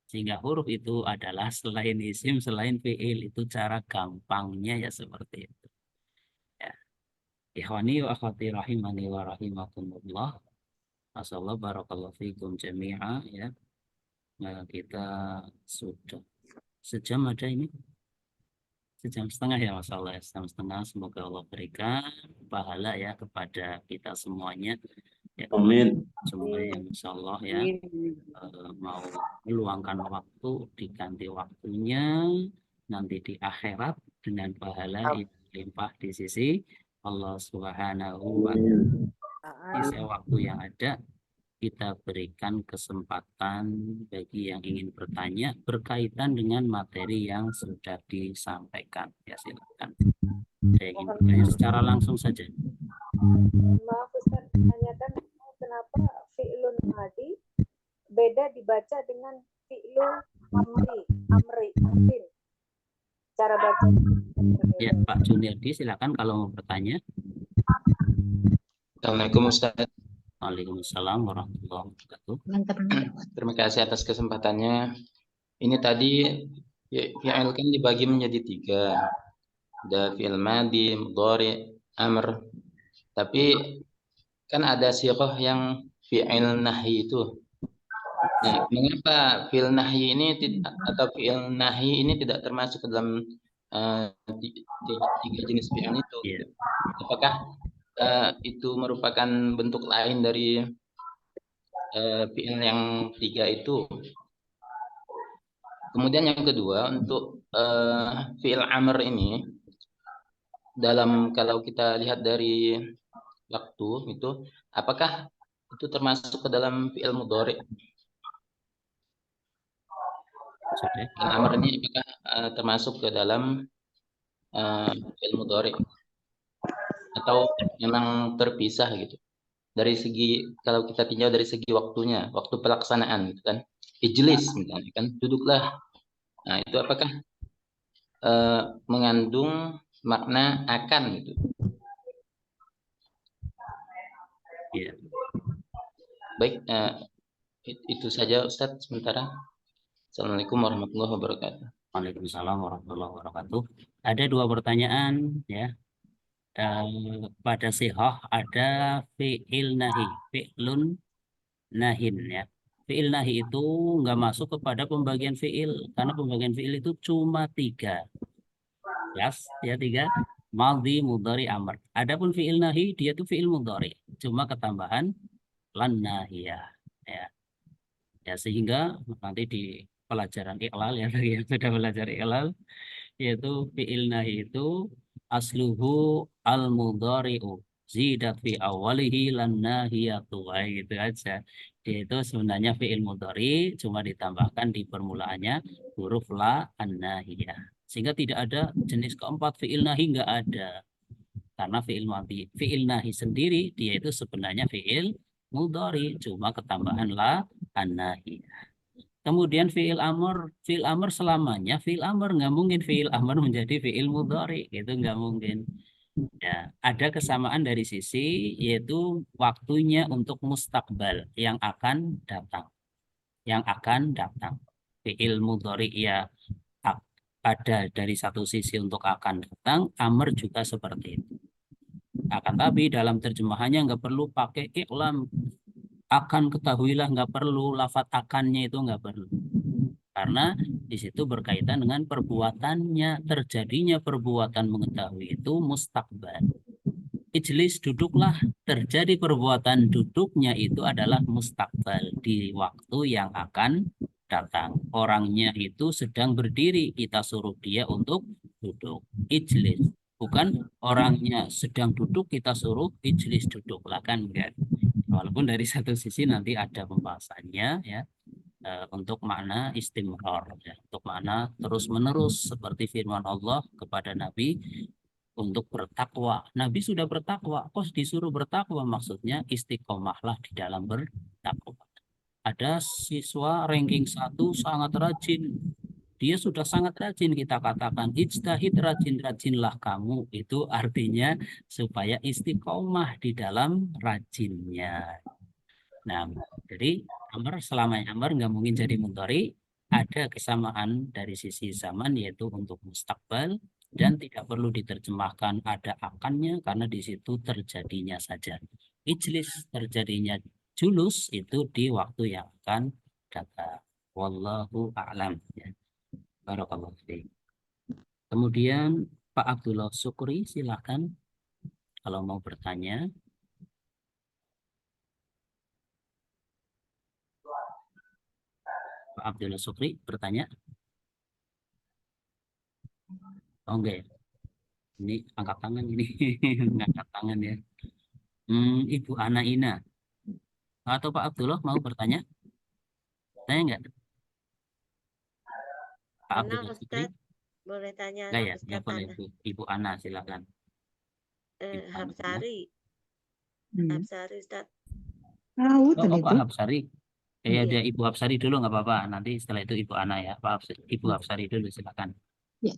Sehingga huruf itu adalah selain isim, selain fiil. Itu cara gampangnya ya seperti itu. Ya. Ikhwani wa akhwati rahimani wa rahimakumullah. Masyaallah barakallahu fikum jami'a ya. Nah, kita sudah sejam ada ini. Sejam setengah ya masalah ya. Sejam setengah. Semoga Allah berikan pahala ya kepada kita semuanya. Ya, Amin. semua yang insya Allah ya mau meluangkan waktu diganti waktunya nanti di akhirat dengan pahala yang limpah di sisi Allah Subhanahu wa Ta'ala. Sisa waktu yang ada kita berikan kesempatan bagi yang ingin bertanya berkaitan dengan materi yang sudah disampaikan. Ya, silakan. Saya ingin bertanya secara langsung saja. Maaf Ustaz, tanyakan kenapa fi'lun madi beda dibaca dengan fi'lun amrin. Cara baca. Ya, Pak Juniardi, silakan kalau mau bertanya. Assalamualaikum Ustaz. Waalaikumsalam warahmatullahi wabarakatuh. Terima kasih atas kesempatannya. Ini tadi fi'il kan dibagi menjadi 3. Ada fi'il madi, mudhari, amr. Tapi kan ada sighah yang fi'il nahi itu. Nah, mengapa fi'il nahi ini atau fi'il nahi ini tidak termasuk ke dalam 3 jenis fi'il itu? Apakah itu merupakan bentuk lain dari fi'il yang 3 itu? Kemudian yang kedua, untuk fi'il amr ini, kalau kita lihat dari waktu itu, apakah itu termasuk ke dalam fi'il mudhari? Fi'il amr ini apakah termasuk ke dalam fi'il mudhari? Atau memang terpisah gitu? Dari segi, kalau kita tinjau dari segi waktunya, waktu pelaksanaan gitu kan, ijlis misalnya kan, duduklah. Nah, itu apakah mengandung makna akan gitu? Ya. Baik, itu saja Ustadz sementara. Assalamualaikum warahmatullahi wabarakatuh. Waalaikumsalam warahmatullahi wabarakatuh. Ada 2 pertanyaan ya. Pada sighah ada fi'il nahi, fi'lun nahin ya. Fi'il nahi itu nggak masuk kepada pembagian fi'il karena pembagian fi'il itu cuma 3. Jelas ya, 3. Madhi, mudhari, amr. Adapun fi'il nahi dia itu fi'il mudhari, cuma ketambahan lan nahiyah ya. Ya, sehingga nanti di pelajaran iqlal ya, bagi yang sudah belajar iqlal, yaitu fi'il nahi itu asluhu al-mudhari'u zidat fi awalihi lan nahiyatu, gitu aja. Dia itu sebenarnya fi'il mudhari cuma ditambahkan di permulaannya huruf la an-nahiyah. Sehingga tidak ada jenis keempat fi'il nahi, nggak ada. Karena fi'il nahi sendiri dia itu sebenarnya fi'il mudhari cuma ketambahan la an-nahiyah. Kemudian fi'il amr selamanya fi'il amr, nggak mungkin fi'il amr menjadi fi'il mudhari, itu nggak mungkin. Ya, ada kesamaan dari sisi yaitu waktunya untuk mustakbal yang akan datang. Yang akan datang. Fi'il mudhari ya ada dari satu sisi untuk akan datang, amr juga seperti itu. Akan tapi dalam terjemahannya nggak perlu pakai iklam. Akan ketahuilah, nggak perlu, lafadz akannya itu nggak perlu. Karena di situ berkaitan dengan perbuatannya, terjadinya perbuatan mengetahui itu mustakbal. Ijlis, duduklah, terjadi perbuatan duduknya itu adalah mustakbal, di waktu yang akan datang. Orangnya itu sedang berdiri, kita suruh dia untuk duduk. Ijlis, bukan orangnya sedang duduk kita suruh ijlis, duduklah, kan enggak. Walaupun dari satu sisi nanti ada pembahasannya ya, untuk makna istimrar ya, untuk makna terus-menerus seperti firman Allah kepada Nabi untuk bertakwa. Nabi sudah bertakwa, kok disuruh bertakwa? Maksudnya istiqomahlah di dalam bertakwa. Ada siswa ranking 1 sangat rajin. Dia sudah sangat rajin, kita katakan ijtahid, rajin-rajinlah kamu. Itu artinya supaya istiqomah di dalam rajinnya. Nah, jadi amr selamanya amr nggak mungkin jadi mudhari. Ada kesamaan dari sisi zaman yaitu untuk mustakbal dan tidak perlu diterjemahkan ada akannya karena di situ terjadinya saja. Ijlis, terjadinya julus itu di waktu yang akan datang. Wallahu a'lam ya. Barakallahu fiik. Kemudian Pak Abdullah Syukri, silakan kalau mau bertanya. Pak Abdullah Sukri bertanya. Oh enggak ya. Ini angkat tangan ini. Angkat tangan ya. Ibu Ana Ina. Atau Pak Abdullah mau bertanya? Tanya enggak? Pak Ana Abdullah Sukri? Ustadz, boleh tanya Enggak anak ya? Ya Ustadz boleh Ana. Bu. Ibu Ana silakan. Ibu Ana. Hapsari. Hapsari Ustadz. Tahu Oh, tadi Pak tuh. Hapsari. Ya Iya. udah Ibu Hapsari dulu nggak apa-apa. Nanti setelah itu Ibu Ana ya. Ibu Hapsari dulu silakan. Ya.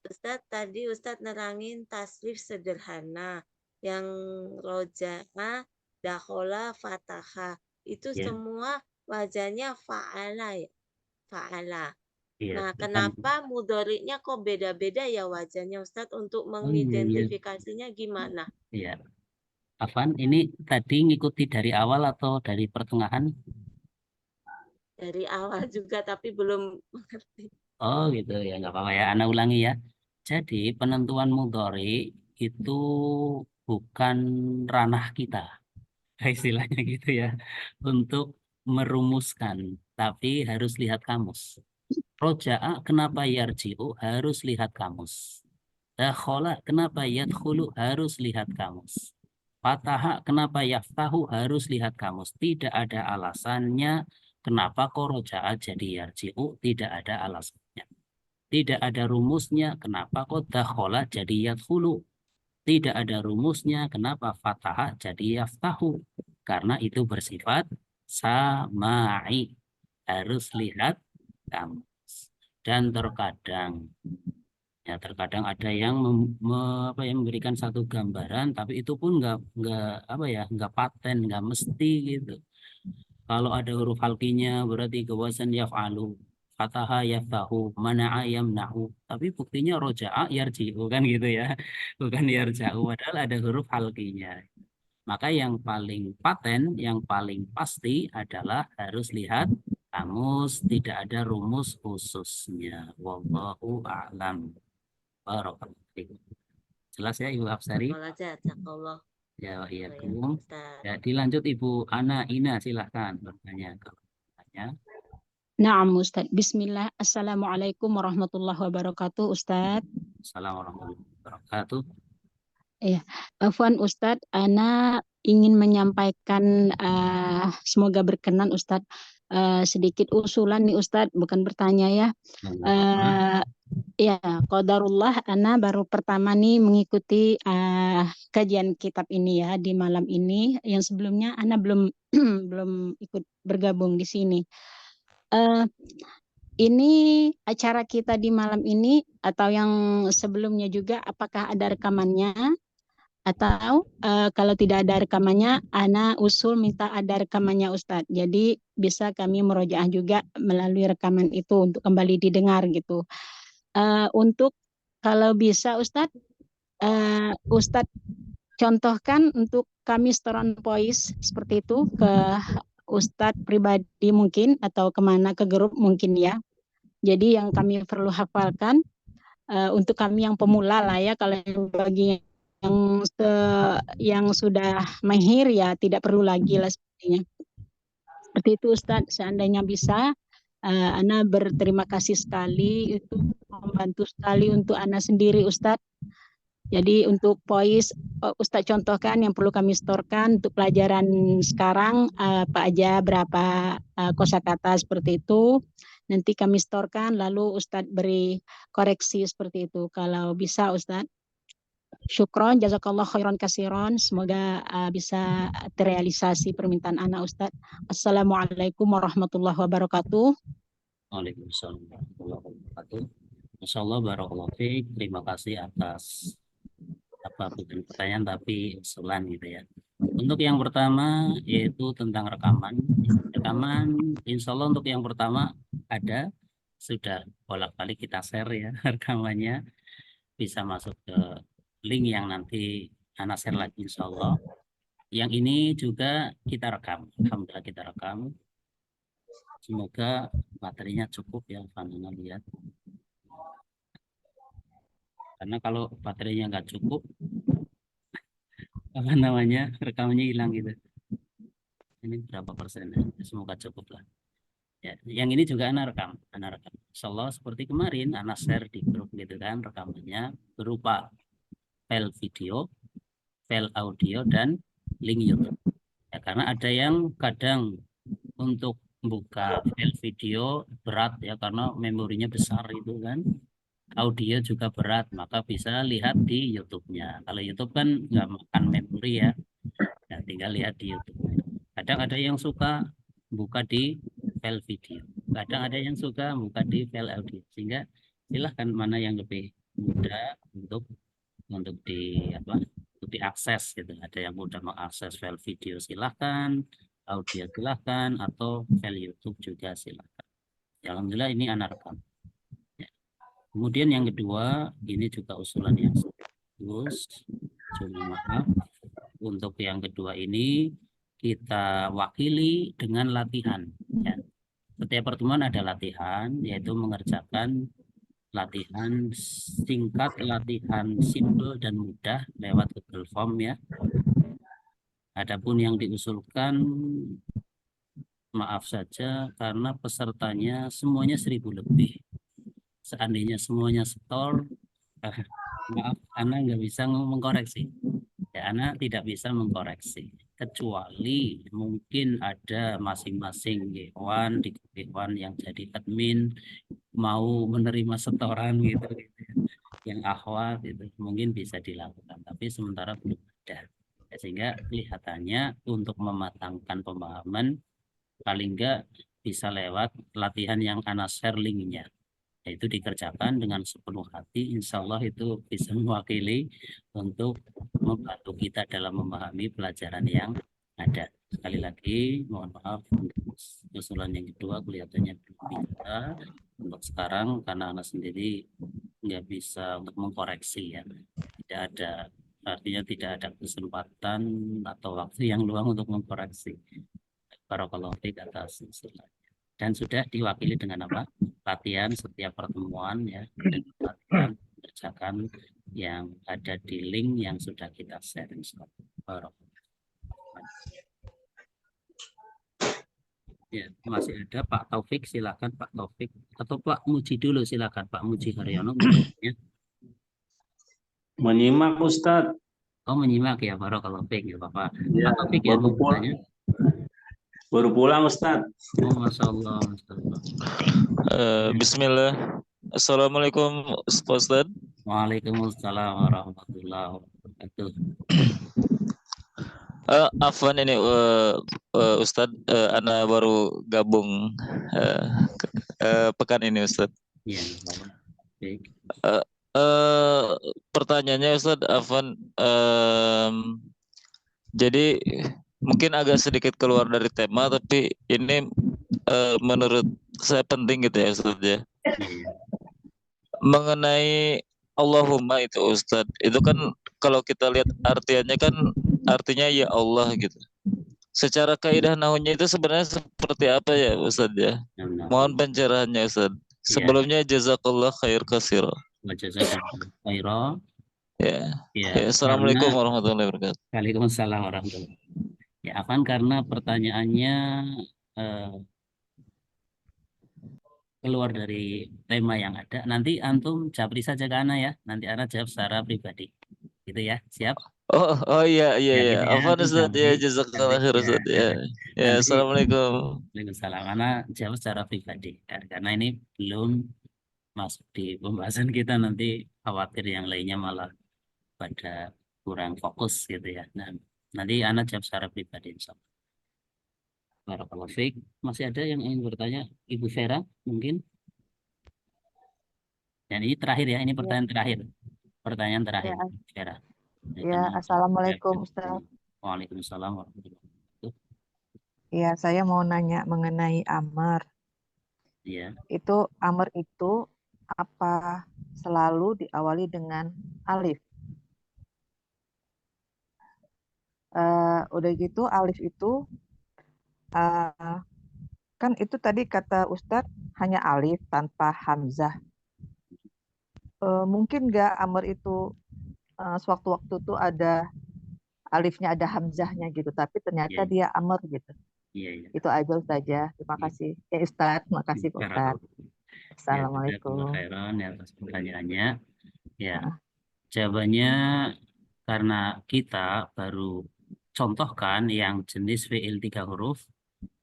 Ustadz tadi Ustadz nerangin tasrif sederhana yang roja'a, dakhola, fataha. Itu Ya. semua wajahnya fa'ala ya. Fa'ala. Iya. Nah, Bukan. kenapa mudhari'nya kok beda-beda ya wajahnya Ustadz untuk Oh, iya. mengidentifikasinya gimana? Iya. Afan, ini tadi ngikuti dari awal atau dari pertengahan? Dari awal juga tapi belum mengerti. Oh gitu ya, nggak apa-apa ya. Ana ulangi ya. Jadi penentuan mudhari itu bukan ranah kita, istilahnya gitu ya, untuk merumuskan. Tapi harus lihat kamus. Roja'a kenapa yarji'u harus lihat kamus. Dakhola kenapa yadkhulu harus lihat kamus. Fataha kenapa yaftahu harus lihat kamus. Tidak ada alasannya kenapa kok roja'a jadi yarji'u, tidak ada alasannya. Tidak ada rumusnya kenapa kok dakhola jadi yadkhulu. Tidak ada rumusnya kenapa fataha jadi yaftahu. Karena itu bersifat sama'i. Harus lihat kamus. Dan terkadang ada yang memberikan satu gambaran, tapi itu pun nggak paten, nggak mesti gitu. Kalau ada huruf halkinya berarti kewasan yaf'alu, fataha yaftahu, mana'a yamna'u. Tapi buktinya roja'a yarji'u kan gitu ya, bukan yarja'u. Padahal ada huruf halkinya. Maka yang paling paten, yang paling pasti adalah harus lihat kamus, tidak ada rumus khususnya. Wallahu a'lam. Barakallahu. Jelas ya Ibu Hapsari? Jazakallah. Ya, Oh, ya, waalaikumsalam. Ustadz. Ya, dilanjut Ibu Ana Ina, silahkan bertanya. Naam Ustadz. Bismillah. Assalamualaikum warahmatullahi wabarakatuh Ustadz. Assalamualaikum warahmatullahi wabarakatuh. Ya, Afwan Ustadz, Ana ingin menyampaikan semoga berkenan Ustadz sedikit usulan nih Ustadz, bukan bertanya ya. Ya, qadarullah Ana baru pertama nih mengikuti kajian kitab ini ya di malam ini. Yang sebelumnya Ana belum belum ikut bergabung di sini. Ini acara kita di malam ini atau yang sebelumnya juga apakah ada rekamannya? Atau kalau tidak ada rekamannya, Ana usul minta ada rekamannya Ustadz. Jadi bisa kami merojaah juga melalui rekaman itu untuk kembali didengar gitu. Untuk kalau bisa Ustadz, Ustadz contohkan untuk kami setoran voice seperti itu ke Ustadz pribadi mungkin atau kemana ke grup mungkin ya. Jadi yang kami perlu hafalkan untuk kami yang pemula lah ya, kalau bagi yang sudah mahir ya tidak perlu lagi lah sepertinya. Seperti itu Ustadz, seandainya bisa Ana berterima kasih sekali, itu membantu sekali untuk Ana sendiri Ustadz. Jadi untuk voice Ustadz contohkan yang perlu kami setorkan untuk pelajaran sekarang apa aja, berapa kosakata seperti itu. Nanti kami setorkan lalu Ustadz beri koreksi seperti itu kalau bisa Ustadz. Syukron, jazakallah khairan kasiron. Semoga bisa terrealisasi permintaan anak Ustadz. Assalamualaikum warahmatullahi wabarakatuh. Waalaikumsalam warahmatullahi wabarakatuh. Masya Allah, barakallahu fiik. Terima kasih atas bukan pertanyaan tapi usulan gitu ya. Untuk yang pertama yaitu tentang rekaman. Rekaman insya Allah untuk yang pertama ada, sudah bolak-balik kita share ya rekamannya. Bisa masuk ke link yang nanti Ana share lagi insya Allah. Yang ini juga kita rekam. Alhamdulillah kita rekam. Semoga materinya cukup ya, Fanana lihat. Karena kalau baterainya nggak cukup, apa namanya, rekamannya hilang gitu. Ini berapa persen? Ya? Semoga cukup lah. Ya, yang ini juga anak rekam. Insyaallah seperti kemarin anak share di grup gitu kan, rekamannya berupa file video, file audio, dan link YouTube. Ya, karena ada yang kadang untuk buka file video berat ya, karena memorinya besar itu kan. Audio juga berat, maka bisa lihat di YouTube-nya. Kalau YouTube kan nggak makan memori ya, nah, tinggal lihat di YouTube. Kadang ada yang suka buka di file video, kadang ada yang suka buka di file audio, sehingga silahkan mana yang lebih mudah untuk diakses gitu. Ada yang mudah mengakses file video silahkan, audio silahkan, atau file YouTube juga silahkan. Alhamdulillah ini anak rekam. Ya. Kemudian yang kedua, ini juga usulan yang bagus. Cuma maaf, untuk yang kedua ini kita wakili dengan latihan. Ya. Setiap pertemuan ada latihan, yaitu mengerjakan latihan singkat, latihan simple dan mudah lewat Google Form ya. Adapun yang diusulkan, maaf saja karena pesertanya semuanya 1000 lebih. Seandainya semuanya setor, maaf, Ana nggak bisa mengkoreksi. Ya, Ana tidak bisa mengkoreksi. Kecuali mungkin ada masing-masing G1 di G1 yang jadi admin mau menerima setoran gitu, yang akhwat itu mungkin bisa dilakukan, tapi sementara belum ada. Sehingga kelihatannya untuk mematangkan pemahaman paling enggak bisa lewat latihan yang Ana share linknya, yaitu dikerjakan dengan sepenuh hati. Insya Allah itu bisa mewakili untuk membantu kita dalam memahami pelajaran yang ada. Sekali lagi mohon maaf, usulan yang kedua kelihatannya belum bisa untuk sekarang karena anak sendiri nggak bisa untuk mengkoreksi ya. Tidak ada, artinya tidak ada kesempatan atau waktu yang luang untuk mengkoreksi. Barakallahu fiik atas usulan. Dan sudah diwakili dengan apa? Latihan setiap pertemuan ya, dan latihan kerjakan yang ada di link yang sudah kita share. Ya, masih ada Pak Taufik, silakan Pak Taufik, atau Pak Muji dulu, silakan Pak Muji Haryono. Menyimak Ustadz. Oh, menyimak ya, barakallahu fiik ya Bapak. Ya, Pak Taufik ya, baru pulang Ustadz. Oh, Masya Allah, Masya Allah. Bismillah. Assalamualaikum Ustadz. Waalaikumsalam warahmatullahi wabarakatuh. Afwan ini Ustadz, Ana baru gabung pekan ini Ustadz. Ya, baik. Pertanyaannya Ustadz, Afwan, jadi mungkin agak sedikit keluar dari tema, tapi ini menurut saya penting gitu ya Ustadz ya. Mengenai Allahumma itu Ustadz, itu kan kalau kita lihat artiannya kan artinya ya Allah gitu. Secara kaidah nahwunya itu sebenarnya seperti apa ya Ustadz ya? Mohon pencerahannya Ustadz. Sebelumnya jazakallah khair kasiro. Ya. Assalamualaikum warahmatullahi wabarakatuh. Waalaikumsalam warahmatullahi wabarakatuh. Ya, Afan, karena pertanyaannya keluar dari tema yang ada, nanti antum japri saja ke Ana ya. Nanti Ana jawab secara pribadi. Gitu ya, siap? Oh iya. Gitu ya, Afwan Ustadz ya, jazakallah khair Ustadz ya. Ya, assalamualaikum. Waalaikumsalam. Ana jawab secara pribadi karena ini belum masuk di pembahasan kita, nanti khawatir yang lainnya malah pada kurang fokus gitu ya. Nah, nanti Ana jawab secara pribadi insyaallah. Barakallahu fiik. Masih ada yang ingin bertanya? Ibu Vera mungkin? Dan ini terakhir ya, ini pertanyaan terakhir. Pertanyaan terakhir, Ya. Vera. Ya, Assalamualaikum Ustaz. Waalaikumsalam warahmatullahi wabarakatuh. Ya, saya mau nanya mengenai amar. Iya. Itu amar itu apa selalu diawali dengan alif? Udah gitu alif itu kan itu tadi kata Ustadz hanya alif tanpa hamzah. Mungkin nggak amar itu sewaktu-waktu tuh ada alifnya, ada hamzahnya gitu, tapi ternyata dia amar gitu. Iya, iya. Itu aja Ustazah. Terima kasih. Ya Ustadz, makasih Pak Ustadz. Ya, jazakallah Assalamualaikum. khairan ya atas pertanyaannya. Ya, jawabannya karena kita baru contohkan yang jenis fiil 3 huruf,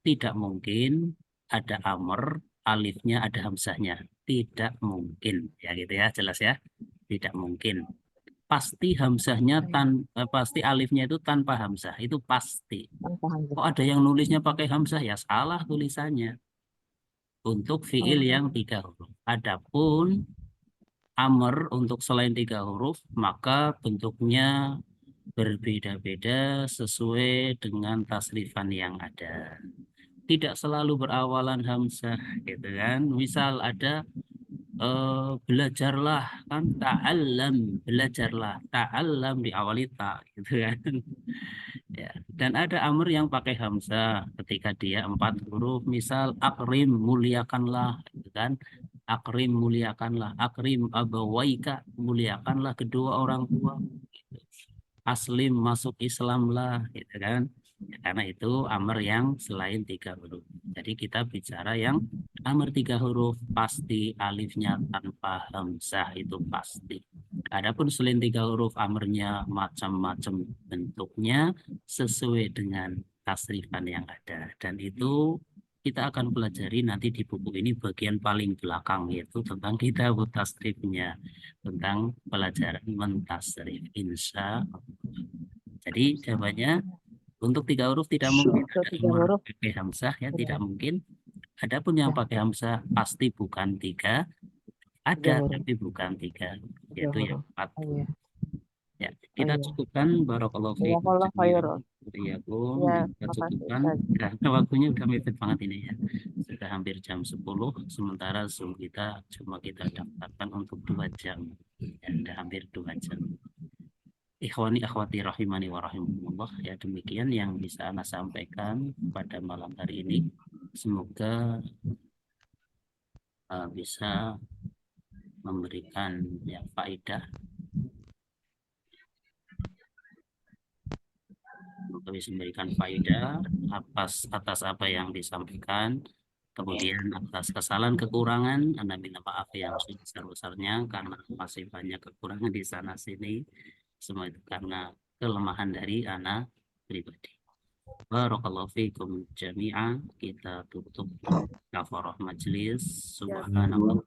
tidak mungkin ada amr, alifnya ada hamzahnya. Tidak mungkin. Ya gitu ya, jelas ya. Tidak mungkin. Pasti hamzahnya pasti alifnya itu tanpa hamzah. Itu pasti. Kok ada yang nulisnya pakai hamzah? Ya salah tulisannya. Untuk fiil yang 3 huruf. Adapun amr untuk selain 3 huruf, maka bentuknya berbeda-beda sesuai dengan tasrifan yang ada. Tidak selalu berawalan hamzah, gitu kan. Misal ada belajarlah, kan ta'allam, belajarlah, ta'allam diawali ta, gitu kan. Ya. Dan ada amr yang pakai hamzah ketika dia 4 huruf, misal akrim, muliakanlah, gitu kan. Akrim, muliakanlah, akrim abawaika, muliakanlah kedua orang tua. Gitu. Aslim, masuk Islamlah, gitu kan. Ya, karena itu amr yang selain 3 huruf. Jadi kita bicara yang amr 3 huruf pasti alifnya tanpa hamzah, itu pasti. Adapun selain 3 huruf amrnya macam-macam bentuknya sesuai dengan tasrifan yang ada. Dan itu kita akan pelajari nanti di buku ini bagian paling belakang, yaitu tentang kitab tasrifnya, tentang pelajaran mentasrif, insya Allah. Jadi jawabannya untuk 3 huruf tidak mungkin ada amr pakai hamzah, ya tidak mungkin. Adapun yang pakai hamzah pasti bukan 3, ada tapi bukan 3, yaitu yang 4. Ya, kita cukupkan. Barakallahu fiikum. Jazakallah khairan. Ya, kita makasih, cukupkan Ustaz. karena waktunya udah mepet banget ini ya. Sudah hampir jam 10, sementara Zoom kita cuma kita daftarkan untuk 2 jam. Ya, udah hampir 2 jam. Ikhwani akhwati rahimani wa rahimakumullah, ya demikian yang bisa Ana sampaikan pada malam hari ini. Semoga bisa memberikan yang faedah. Semoga bisa memberikan faedah atas apa yang disampaikan. Kemudian atas kesalahan kekurangan, Anda minta maaf yang sebesar-besarnya karena masih banyak kekurangan di sana sini. Semua itu karena kelemahan dari Ana pribadi. Barakallahu fiikum jami'an. Kita tutup kafarah majelis. Subhanallah.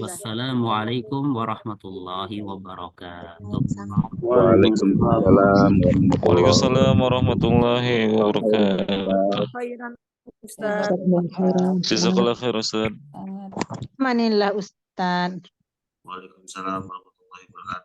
Wassalamualaikum warahmatullahi wabarakatuh. Waalaikumsalam warahmatullahi wabarakatuh. Jazakallah khair Ustaz. Manillah Ustaz. Waalaikumsalam warahmatullahi wabarakatuh.